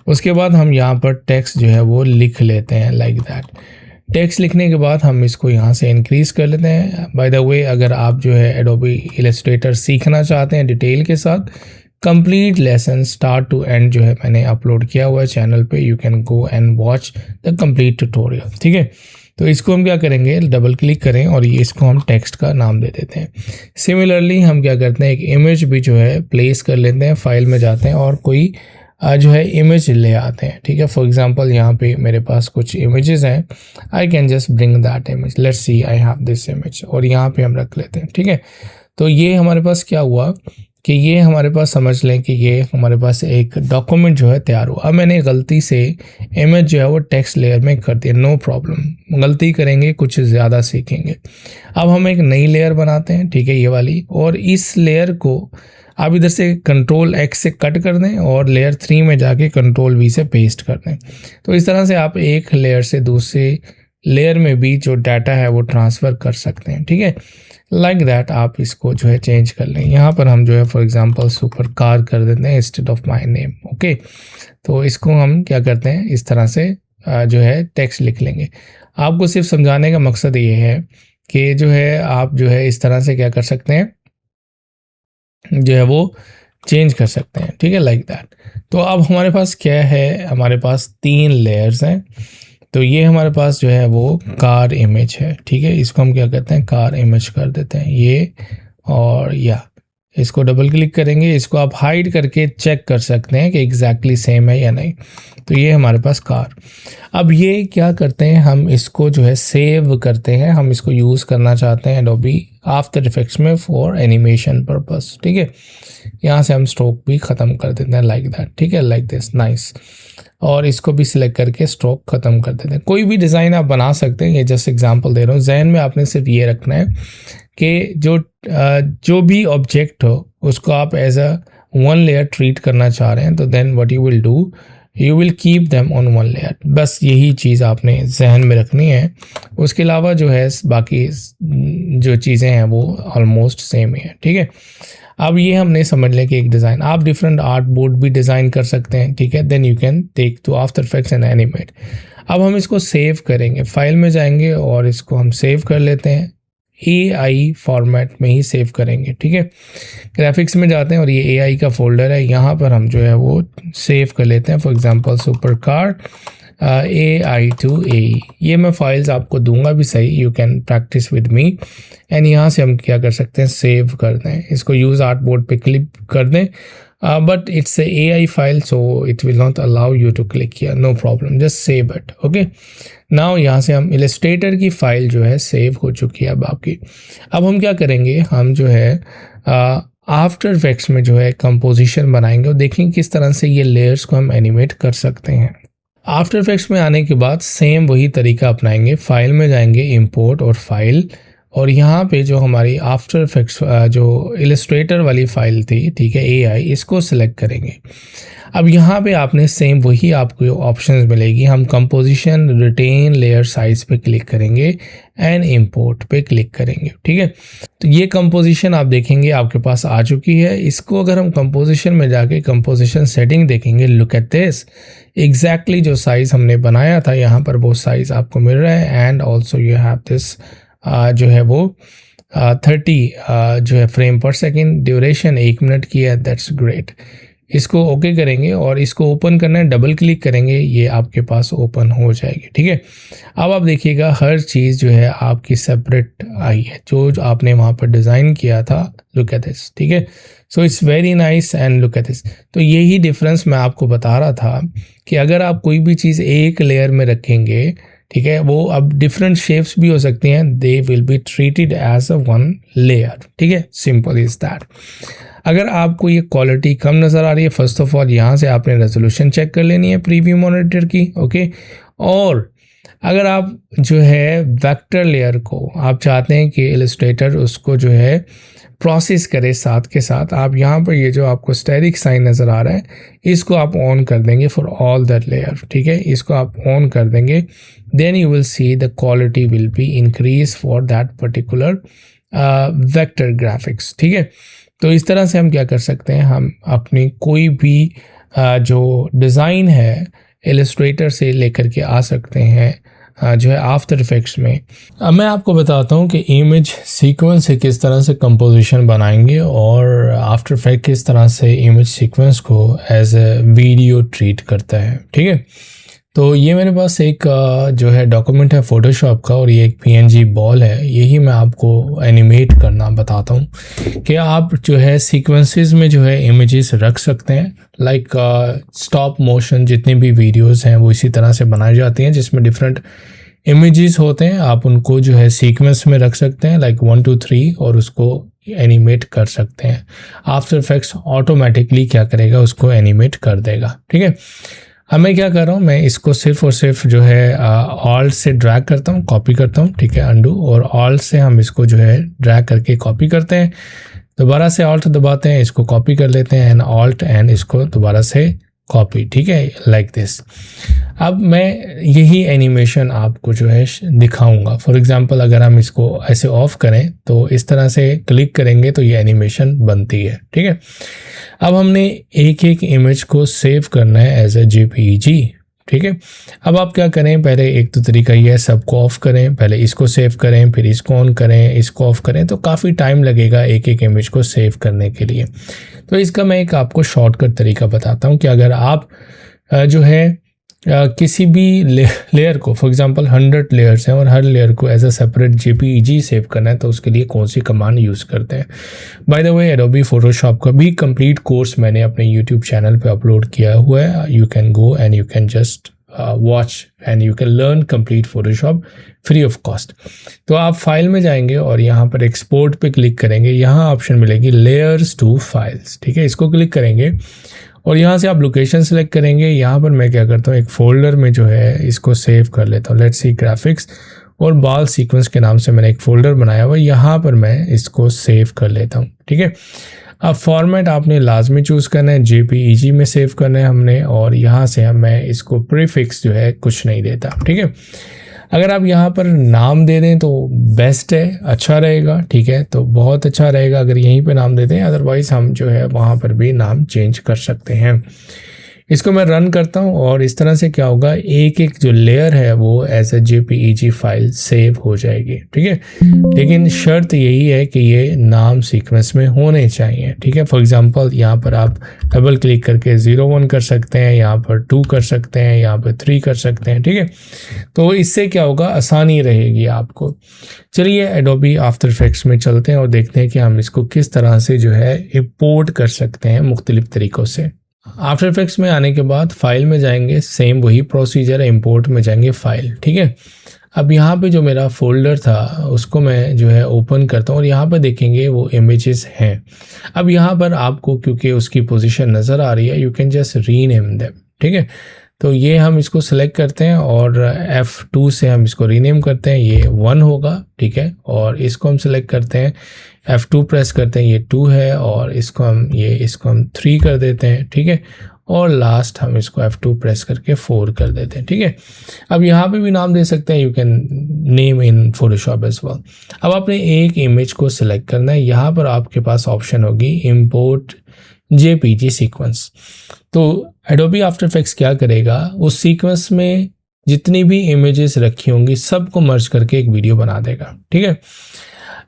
उसके बाद हम यहाँ पर टेक्स्ट जो है वो लिख लेते हैं लाइक दैट। टेक्स्ट लिखने के बाद हम इसको यहाँ से इंक्रीज़ कर लेते हैं। बाय द वे, अगर आप जो है एडोबी इलस्ट्रेटर सीखना चाहते हैं डिटेल के साथ, complete lesson start to end जो है मैंने अपलोड किया हुआ है चैनल पे, you can go and watch the complete tutorial, ठीक है। तो इसको हम क्या करेंगे, डबल क्लिक करें और ये इसको हम टेक्स्ट का नाम दे देते हैं। सिमिलरली हम क्या करते हैं, एक इमेज भी जो है प्लेस कर लेते हैं। फाइल में जाते हैं और कोई जो है इमेज ले आते हैं, ठीक है। फॉर एग्जांपल यहाँ पे मेरे पास कुछ इमेजेस हैं, I can just bring that image, let's see I have this image, और यहाँ पे हम रख लेते हैं, ठीक है। तो ये हमारे पास क्या हुआ कि ये हमारे पास समझ लें कि ये हमारे पास एक डॉक्यूमेंट जो है तैयार हुआ। अब मैंने गलती से इमेज जो है वो टेक्स्ट लेयर में कर दिया, नो प्रॉब्लम, गलती करेंगे कुछ ज़्यादा सीखेंगे। अब हम एक नई लेयर बनाते हैं, ठीक है, ये वाली, और इस लेयर को आप इधर से कंट्रोल X से कट कर दें और लेयर 3 में जाके कंट्रोल V से पेस्ट कर दें। तो इस तरह से आप एक लेयर से दूसरे लेयर में भी जो डाटा है वो ट्रांसफ़र कर सकते हैं, ठीक है। लाइक दैट आप इसको जो है चेंज कर लें। यहाँ पर हम जो है फॉर एग्जांपल सुपर कार कर देते हैं instead of my name, okay. तो इसको हम क्या करते हैं, इस तरह से जो है टेक्स्ट लिख लेंगे। आपको सिर्फ समझाने का मकसद ये है कि जो है आप जो है इस तरह से क्या कर सकते हैं, जो है वो चेंज कर सकते हैं, ठीक है, लाइक दैट। तो अब हमारे पास क्या है, हमारे पास 3 लेयर्स हैं। तो ये हमारे पास जो है वो कार इमेज है, ठीक है, इसको हम क्या करते हैं, कार इमेज कर देते हैं ये, और या इसको डबल क्लिक करेंगे, इसको आप हाइड करके चेक कर सकते हैं कि एग्जैक्टली सेम है या नहीं। तो ये हमारे पास कार। अब ये क्या करते हैं, हम इसको जो है सेव करते हैं, हम इसको यूज़ करना चाहते हैं एडोबी आफ्टर इफेक्ट्स में फॉर एनिमेशन पर्पस, ठीक है। यहाँ से हम स्ट्रोक भी ख़त्म कर देते हैं लाइक दैट, ठीक है, लाइक दिस, नाइस। और इसको भी सिलेक्ट करके स्ट्रोक ख़त्म कर देते हैं। कोई भी डिज़ाइन आप बना सकते हैं, ये जस्ट एग्जांपल दे रहा हूँ। जहन में आपने सिर्फ ये रखना है कि जो भी ऑब्जेक्ट हो उसको आप एज अ 1 लेयर ट्रीट करना चाह रहे हैं, तो then what you will do, you will keep them on 1 layer. बस यही चीज़ आपने जहन में रखनी है। उसके अलावा जो है बाकी जो चीज़ें हैं वो ऑलमोस्ट सेम ही है, ठीक है। अब ये हमने समझ लिया कि एक डिज़ाइन, आप डिफरेंट आर्ट बोर्ड भी डिज़ाइन कर सकते हैं, ठीक है। Then you can take to After Effects and animate. अब हम इसको सेव करेंगे, फाइल में जाएंगे और इसको हम सेव कर लेते हैं। AI फॉर्मेट में ही सेव करेंगे, ठीक है। ग्राफिक्स में जाते हैं और ये AI का फोल्डर है, यहाँ पर हम जो है वो सेव कर लेते हैं। For example super car AI to AE, ये मैं फाइल्स आपको दूंगा भी सही, you can practice with me. And यहाँ से हम क्या कर सकते हैं, सेव कर दें, इसको यूज़ आर्ट बोर्ड पे क्लिक कर दें। But it's a AI file, so it will not allow you to click here, no problem, just save it, okay. Now यहाँ से हम इलस्ट्रेटर की फ़ाइल जो है सेव हो चुकी है अब आपकी। अब हम क्या करेंगे, हम जो है आफ्टर इफेक्ट्स में जो है कंपोजिशन बनाएंगे और देखेंगे किस तरह से ये लेयर्स को हम एनिमेट कर सकते हैं। आफ्टर इफेक्ट्स में आने के बाद सेम वही तरीका अपनाएंगे, फाइल में जाएंगे, इंपोर्ट और फाइल, और यहाँ पे जो हमारी आफ्टर इफेक्ट्स जो इलस्ट्रेटर वाली फ़ाइल थी, ठीक है, AI, इसको सिलेक्ट करेंगे। अब यहाँ पे आपने सेम वही आपको ऑप्शंस मिलेगी। हम कंपोजिशन, रिटेन लेयर साइज पे क्लिक करेंगे एंड इंपोर्ट पे क्लिक करेंगे, ठीक है। तो ये कंपोजिशन आप देखेंगे आपके पास आ चुकी है। इसको अगर हम कंपोजिशन में जाके कंपोजिशन सेटिंग देखेंगे, लुक एट दिस, एग्जैक्टली जो साइज़ हमने बनाया था यहाँ पर वो साइज़ आपको मिल रहा है। And also you have this जो है वो 30 जो है फ्रेम पर सेकेंड, ड्यूरेशन 1 मिनट की है, दैट्स ग्रेट। इसको ओके करेंगे और इसको ओपन करना है, डबल क्लिक करेंगे, ये आपके पास ओपन हो जाएगी, ठीक है। अब आप देखिएगा हर चीज़ जो है आपकी सेपरेट आई है, जो आपने वहाँ पर डिज़ाइन किया था, लुक एट दिस, ठीक है। सो it's very nice and look at this. तो यही डिफरेंस मैं आपको बता रहा था कि अगर आप कोई भी चीज़ एक लेयर में रखेंगे, ठीक है, वो अब डिफरेंट शेप्स भी हो सकती हैं, they will be treated as a 1 layer, ठीक है, सिंपल इज दैट। अगर आपको ये क्वालिटी कम नज़र आ रही है, फर्स्ट ऑफ ऑल यहाँ से आपने रेजोल्यूशन चेक कर लेनी है प्रीव्यू मॉनिटर की, ओके। और अगर आप जो है वेक्टर लेयर को आप चाहते हैं कि इलस्ट्रेटर उसको जो है प्रोसेस करे साथ के साथ, आप यहाँ पर ये जो आपको स्टेरिक साइन नज़र आ रहा है, इसको आप ऑन कर देंगे फॉर ऑल दैट लेयर, ठीक है, इसको आप ऑन कर देंगे। Then you will see the quality will be increase for that particular vector graphics, ठीक है। तो इस तरह से हम क्या कर सकते हैं, हम अपनी कोई भी जो डिज़ाइन है इलस्ट्रेटर से लेकर के आ सकते हैं जो है आफ्टर इफेक्ट्स में। अब मैं आपको बताता हूँ कि इमेज सीक्वेंस से किस तरह से कंपोजिशन बनाएंगे और आफ्टर इफेक्ट किस तरह से इमेज सीक्वेंस को एज ए वीडियो ट्रीट करता है, ठीक है। तो ये मेरे पास एक जो है डॉक्यूमेंट है फोटोशॉप का और ये एक PNG बॉल है, यही मैं आपको एनिमेट करना बताता हूँ कि आप जो है सीक्वेंसेस में जो है इमेजेस रख सकते हैं। लाइक स्टॉप मोशन जितनी भी वीडियोस हैं वो इसी तरह से बनाई जाती हैं जिसमें डिफरेंट इमेजेस होते हैं आप उनको जो है सीक्वेंस में रख सकते हैं लाइक 1 2 3 और उसको एनिमेट कर सकते हैं। आफ्टर इफेक्ट्स ऑटोमेटिकली क्या करेगा, उसको एनिमेट कर देगा। ठीक है, अब मैं क्या कर रहा हूँ, मैं इसको सिर्फ और सिर्फ जो है ऑल्ट से ड्रैग करता हूँ, कॉपी करता हूँ। ठीक है, अंडू और ऑल्ट से हम इसको जो है ड्रैग करके कॉपी करते हैं, दोबारा से ऑल्ट दबाते हैं, इसको कॉपी कर लेते हैं एंड ऑल्ट एंड इसको दोबारा से कॉपी। ठीक है, लाइक दिस। अब मैं यही एनिमेशन आपको जो है दिखाऊंगा। फॉर एग्जांपल अगर हम इसको ऐसे ऑफ करें तो इस तरह से क्लिक करेंगे तो ये एनिमेशन बनती है। ठीक है, अब हमने एक एक इमेज को सेव करना है एज ए जेपीईजी। ठीक है, अब आप क्या करें, पहले एक तो तरीका ये है, सबको ऑफ करें, पहले इसको सेव करें, फिर इसको ऑन करें, इसको ऑफ करें, तो काफ़ी टाइम लगेगा एक एक इमेज को सेव करने के लिए। तो इसका मैं एक आपको शॉर्टकट तरीका बताता हूँ कि अगर आप जो है किसी भी लेयर को, फॉर एग्जांपल 100 लेयर्स हैं और हर लेयर को as a separate JPEG save करना है, तो उसके लिए कौन सी कमांड यूज़ करते हैं। By the way, Adobe Photoshop का भी कंप्लीट कोर्स मैंने अपने यूट्यूब चैनल पे अपलोड किया हुआ है। You can go and you can just watch and you can learn complete Photoshop free of cost. तो आप फाइल में जाएंगे और यहाँ पर एक्सपोर्ट पे क्लिक करेंगे, यहाँ ऑप्शन मिलेगी लेयर्स टू फाइल्स। ठीक है, इसको क्लिक करेंगे और यहाँ से आप लोकेशन सेलेक्ट करेंगे। यहाँ पर मैं क्या करता हूँ, एक फोल्डर में जो है इसको सेव कर लेता हूँ। लेट्स सी ग्राफिक्स और बाल सीक्वेंस के नाम से मैंने एक फोल्डर बनाया हुआ है, यहाँ पर मैं इसको सेव कर लेता हूँ। ठीक है, अब फॉर्मेट आपने लाजमी चूज़ करना है, जेपीईजी में सेव करना है हमने, और यहाँ से मैं इसको प्रीफिक्स जो है कुछ नहीं देता। ठीक है, अगर आप यहाँ पर नाम दे दें तो बेस्ट है, अच्छा रहेगा। ठीक है, तो बहुत अच्छा रहेगा अगर यहीं पे नाम दे दें, अदरवाइज हम जो है वहाँ पर भी नाम चेंज कर सकते हैं। इसको मैं रन करता हूँ और इस तरह से क्या होगा, एक एक जो लेयर है वो as a JPEG file save हो जाएगी। ठीक है, लेकिन शर्त यही है कि ये नाम सीक्वेंस में होने चाहिए। ठीक है, फॉर एग्जांपल यहाँ पर आप डबल क्लिक करके 01 कर सकते हैं, यहाँ पर 2 कर सकते हैं, यहाँ पर 3 कर सकते हैं। ठीक है, तो इससे क्या होगा, आसानी रहेगी आपको। चलिए एडोबी आफ्टर इफेक्ट्स में चलते हैं और देखते हैं कि हम इसको किस तरह से जो है इंपोर्ट कर सकते हैं मुख्तलिफ तरीक़ों से। आफ्टर इफेक्ट्स में आने के बाद फाइल में जाएंगे, सेम वही प्रोसीजर है, इंपोर्ट में जाएंगे फाइल। ठीक है, अब यहाँ पे जो मेरा फोल्डर था उसको मैं जो है ओपन करता हूँ और यहाँ पर देखेंगे वो इमेजेस हैं। अब यहाँ पर आपको क्योंकि उसकी पोजीशन नज़र आ रही है, you can just rename them. ठीक है, तो ये हम इसको सेलेक्ट करते हैं और F2 से हम इसको रीनेम करते हैं, ये 1 होगा। ठीक है, और इसको हम सेलेक्ट करते हैं, F2 प्रेस करते हैं, ये 2 है, और इसको हम 3 कर देते हैं। ठीक है, और लास्ट हम इसको F2 प्रेस करके 4 कर देते हैं। ठीक है, अब यहाँ पे भी नाम दे सकते हैं, you can name in Photoshop as well. अब आपने एक इमेज को सिलेक्ट करना है, यहाँ पर आपके पास ऑप्शन होगी इंपोर्ट जेपीजी सीक्वेंस। तो एडोबी आफ्टर इफेक्ट्स क्या करेगा, उस सीक्वेंस में जितनी भी इमेजेस रखी होंगी सबको मर्ज करके एक वीडियो बना देगा। ठीक है,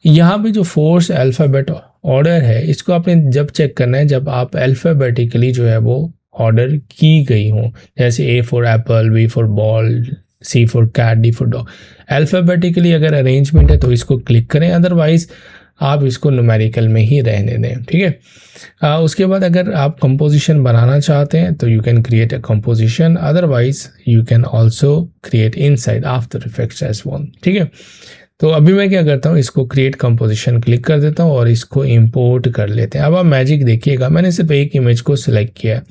यहाँ पे जो फोर्स अल्फ़ाबेट ऑर्डर है, इसको आपने जब चेक करना है जब आप अल्फ़ाबेटिकली जो है वो ऑर्डर की गई हो, जैसे A for apple, B for ball, C for cat, D for dog. Alphabetically अगर अरेंजमेंट है तो इसको क्लिक करें, अदरवाइज आप इसको न्यूमेरिकल में ही रहने दें। ठीक है, उसके बाद अगर आप कंपोजिशन बनाना चाहते हैं तो you can create a composition, otherwise you can also create inside After Effects as well. ठीक है, तो अभी मैं क्या करता हूँ, इसको क्रिएट कंपोजिशन क्लिक कर देता हूँ और इसको इंपोर्ट कर लेते हैं। अब आप मैजिक देखिएगा, मैंने सिर्फ एक इमेज को सिलेक्ट किया है।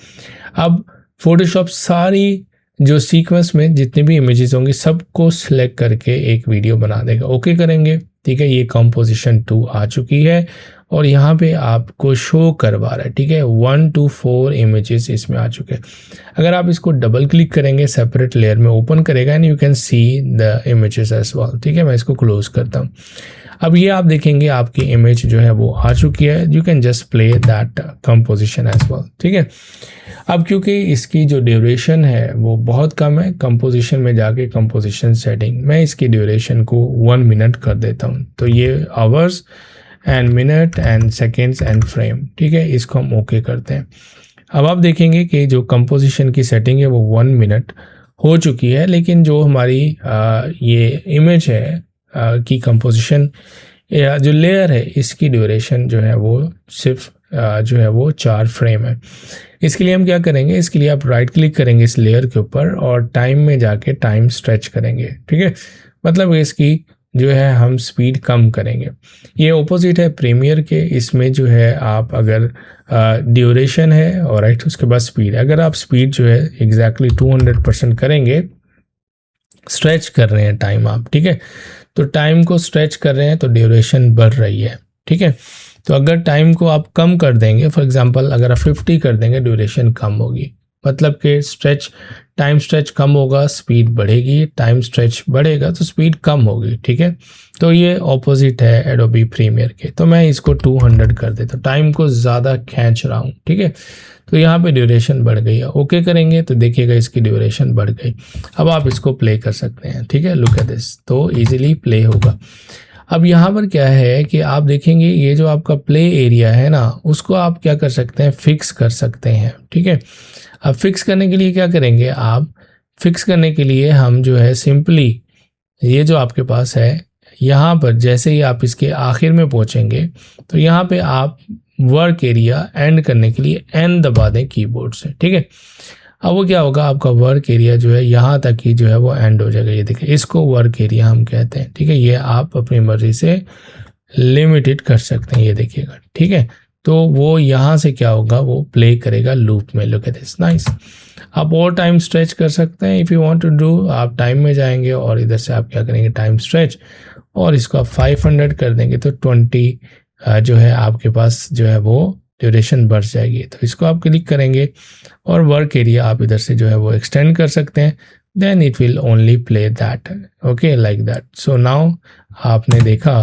अब फोटोशॉप सारी जो सीक्वेंस में जितनी भी इमेजेस होंगी सबको सिलेक्ट करके एक वीडियो बना देगा। ओके करेंगे। ठीक है, ये कंपोजिशन 2 आ चुकी है और यहाँ पे आपको शो करवा रहा है। ठीक है, 1 to 4 इमेजेस इसमें आ चुके हैं। अगर आप इसको डबल क्लिक करेंगे, सेपरेट लेयर में ओपन करेगा and you can see the images as well. ठीक है, मैं इसको क्लोज करता हूँ। अब ये आप देखेंगे आपकी इमेज जो है वो आ चुकी है। You can just play that composition as well. ठीक है, अब क्योंकि इसकी जो ड्यूरेशन है वो बहुत कम है, कंपोजिशन में जाके कंपोजिशन सेटिंग मैं इसकी ड्यूरेशन को 1 मिनट कर देता हूँ। तो ये hours and minute and seconds and frame. ठीक है, इसको हम ओके करते हैं। अब आप देखेंगे कि जो कंपोजिशन की सेटिंग है वो 1 मिनट हो चुकी है, लेकिन जो हमारी ये इमेज है की कंपोजिशन या जो लेयर है इसकी ड्यूरेशन जो है वो सिर्फ जो है वो 4 फ्रेम है। इसके लिए हम क्या करेंगे, इसके लिए आप राइट क्लिक करेंगे इस लेयर के ऊपर और टाइम में जाके टाइम स्ट्रेच करेंगे। ठीक है, मतलब इसकी जो है हम स्पीड कम करेंगे। ये ऑपोजिट है प्रीमियर के, इसमें जो है आप अगर ड्यूरेशन है और राइट उसके बाद स्पीड, अगर आप स्पीड जो है एग्जैक्टली 200% करेंगे, स्ट्रेच कर रहे हैं टाइम आप, ठीक है, तो टाइम को स्ट्रेच कर रहे हैं तो ड्यूरेशन बढ़ रही है। ठीक है, तो अगर टाइम को आप कम कर देंगे, फॉर एग्जांपल अगर आप 50 कर देंगे, ड्यूरेशन कम होगी, मतलब कि टाइम स्ट्रेच कम होगा, स्पीड बढ़ेगी, टाइम स्ट्रेच बढ़ेगा तो स्पीड कम होगी। ठीक है, तो ये ऑपोजिट है एडोबी प्रीमियर के। तो मैं इसको 200 कर देता हूँ, टाइम को ज़्यादा खींच रहा हूँ। ठीक है, तो यहाँ पे ड्यूरेशन बढ़ गई है। ओके करेंगे तो देखिएगा इसकी ड्यूरेशन बढ़ गई। अब आप इसको प्ले कर सकते हैं। ठीक है, लुक एट दिस, तो इजीली प्ले होगा। अब यहाँ पर क्या है कि आप देखेंगे ये जो आपका प्ले एरिया है ना, उसको आप क्या कर सकते हैं, फिक्स कर सकते हैं। ठीक है, अब फिक्स करने के लिए क्या करेंगे, आप फिक्स करने के लिए हम जो है सिंपली ये जो आपके पास है यहाँ पर जैसे ही आप इसके आखिर में पहुँचेंगे तो यहाँ पे आप वर्क एरिया एंड करने के लिए एन दबा दें कीबोर्ड से। ठीक है, अब वो क्या होगा, आपका वर्क एरिया जो है यहाँ तक ही जो है वो एंड हो जाएगा। ये देखिए, इसको वर्क एरिया हम कहते हैं। ठीक है, ये आप अपनी मर्जी से लिमिटेड कर सकते हैं, ये देखिएगा। ठीक है, तो वो यहाँ से क्या होगा, वो प्ले करेगा लूप में। Look at this, nice. आप और टाइम स्ट्रेच कर सकते हैं if you want to do. आप टाइम में जाएंगे और इधर से आप क्या करेंगे, टाइम स्ट्रेच, और इसको आप 500 कर देंगे तो 20 जो है आपके पास जो है वो ड्यूरेशन बढ़ जाएगी। तो इसको आप क्लिक करेंगे और वर्क एरिया आप इधर से जो है वो एक्सटेंड कर सकते हैं। Then it will only play that, okay, like that. So now आपने देखा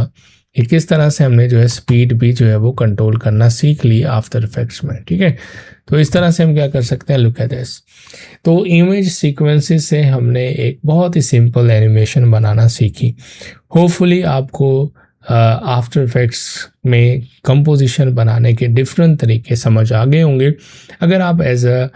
कि किस तरह से हमने जो है स्पीड भी जो है वो कंट्रोल करना सीख ली आफ्टर इफेक्ट्स में। ठीक है, तो इस तरह से हम क्या कर सकते हैं, लुक एट दिस। तो इमेज सीक्वेंसेस से हमने एक बहुत ही सिंपल एनिमेशन बनाना सीखी। होपफुली आपको आफ्टर इफेक्ट्स में कंपोजिशन बनाने के डिफरेंट तरीके समझ आ गए होंगे। अगर आप एज अ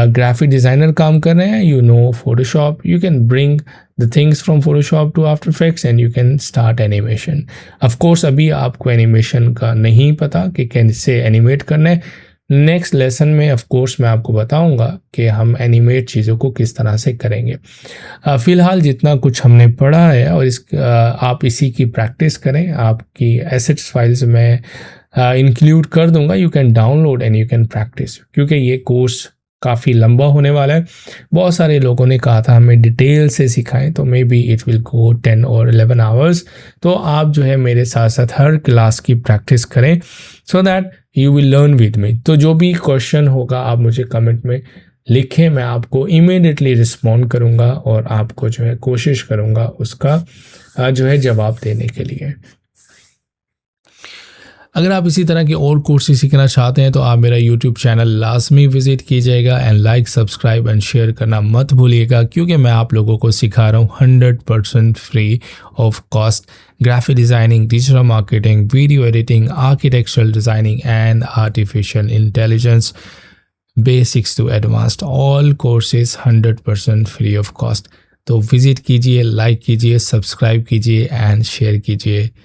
ग्राफिक डिज़ाइनर काम कर रहे हैं, you know Photoshop, you can bring the things from Photoshop to After Effects and you can start animation. Of course अभी आपको एनिमेशन का नहीं पता कि कैसे एनिमेट करना है। नेक्स्ट लेसन में ऑफ कोर्स मैं आपको बताऊंगा कि हम एनिमेट चीज़ों को किस तरह से करेंगे। फ़िलहाल जितना कुछ हमने पढ़ा है और आप इसी की प्रैक्टिस करें। आपकी एसेट्स फाइल्स में इंक्लूड कर दूंगा, you can download and you can practice, क्योंकि ये कोर्स काफ़ी लंबा होने वाला है। बहुत सारे लोगों ने कहा था हमें डिटेल से सिखाएं, तो may be it will go 10 और 11 आवर्स। तो आप जो है मेरे साथ साथ हर क्लास की प्रैक्टिस करें so that you will learn with me. तो जो भी क्वेश्चन होगा आप मुझे कमेंट में लिखें, मैं आपको इमीडिएटली रिस्पॉन्ड करूँगा और आपको जो है कोशिश करूँगा उसका जो है जवाब देने के लिए। अगर आप इसी तरह के और कोर्सेज सीखना चाहते हैं तो आप मेरा यूट्यूब चैनल लाजमी विजिट कीजिएगा and like, subscribe and share करना मत भूलिएगा, क्योंकि मैं आप लोगों को सिखा रहा हूँ 100% free of cost graphic designing, digital marketing, video editing, architectural designing and artificial intelligence, basics to advanced, all courses 100% free of cost. तो विजिट कीजिए, लाइक कीजिए, सब्सक्राइब कीजिए एंड शेयर कीजिए।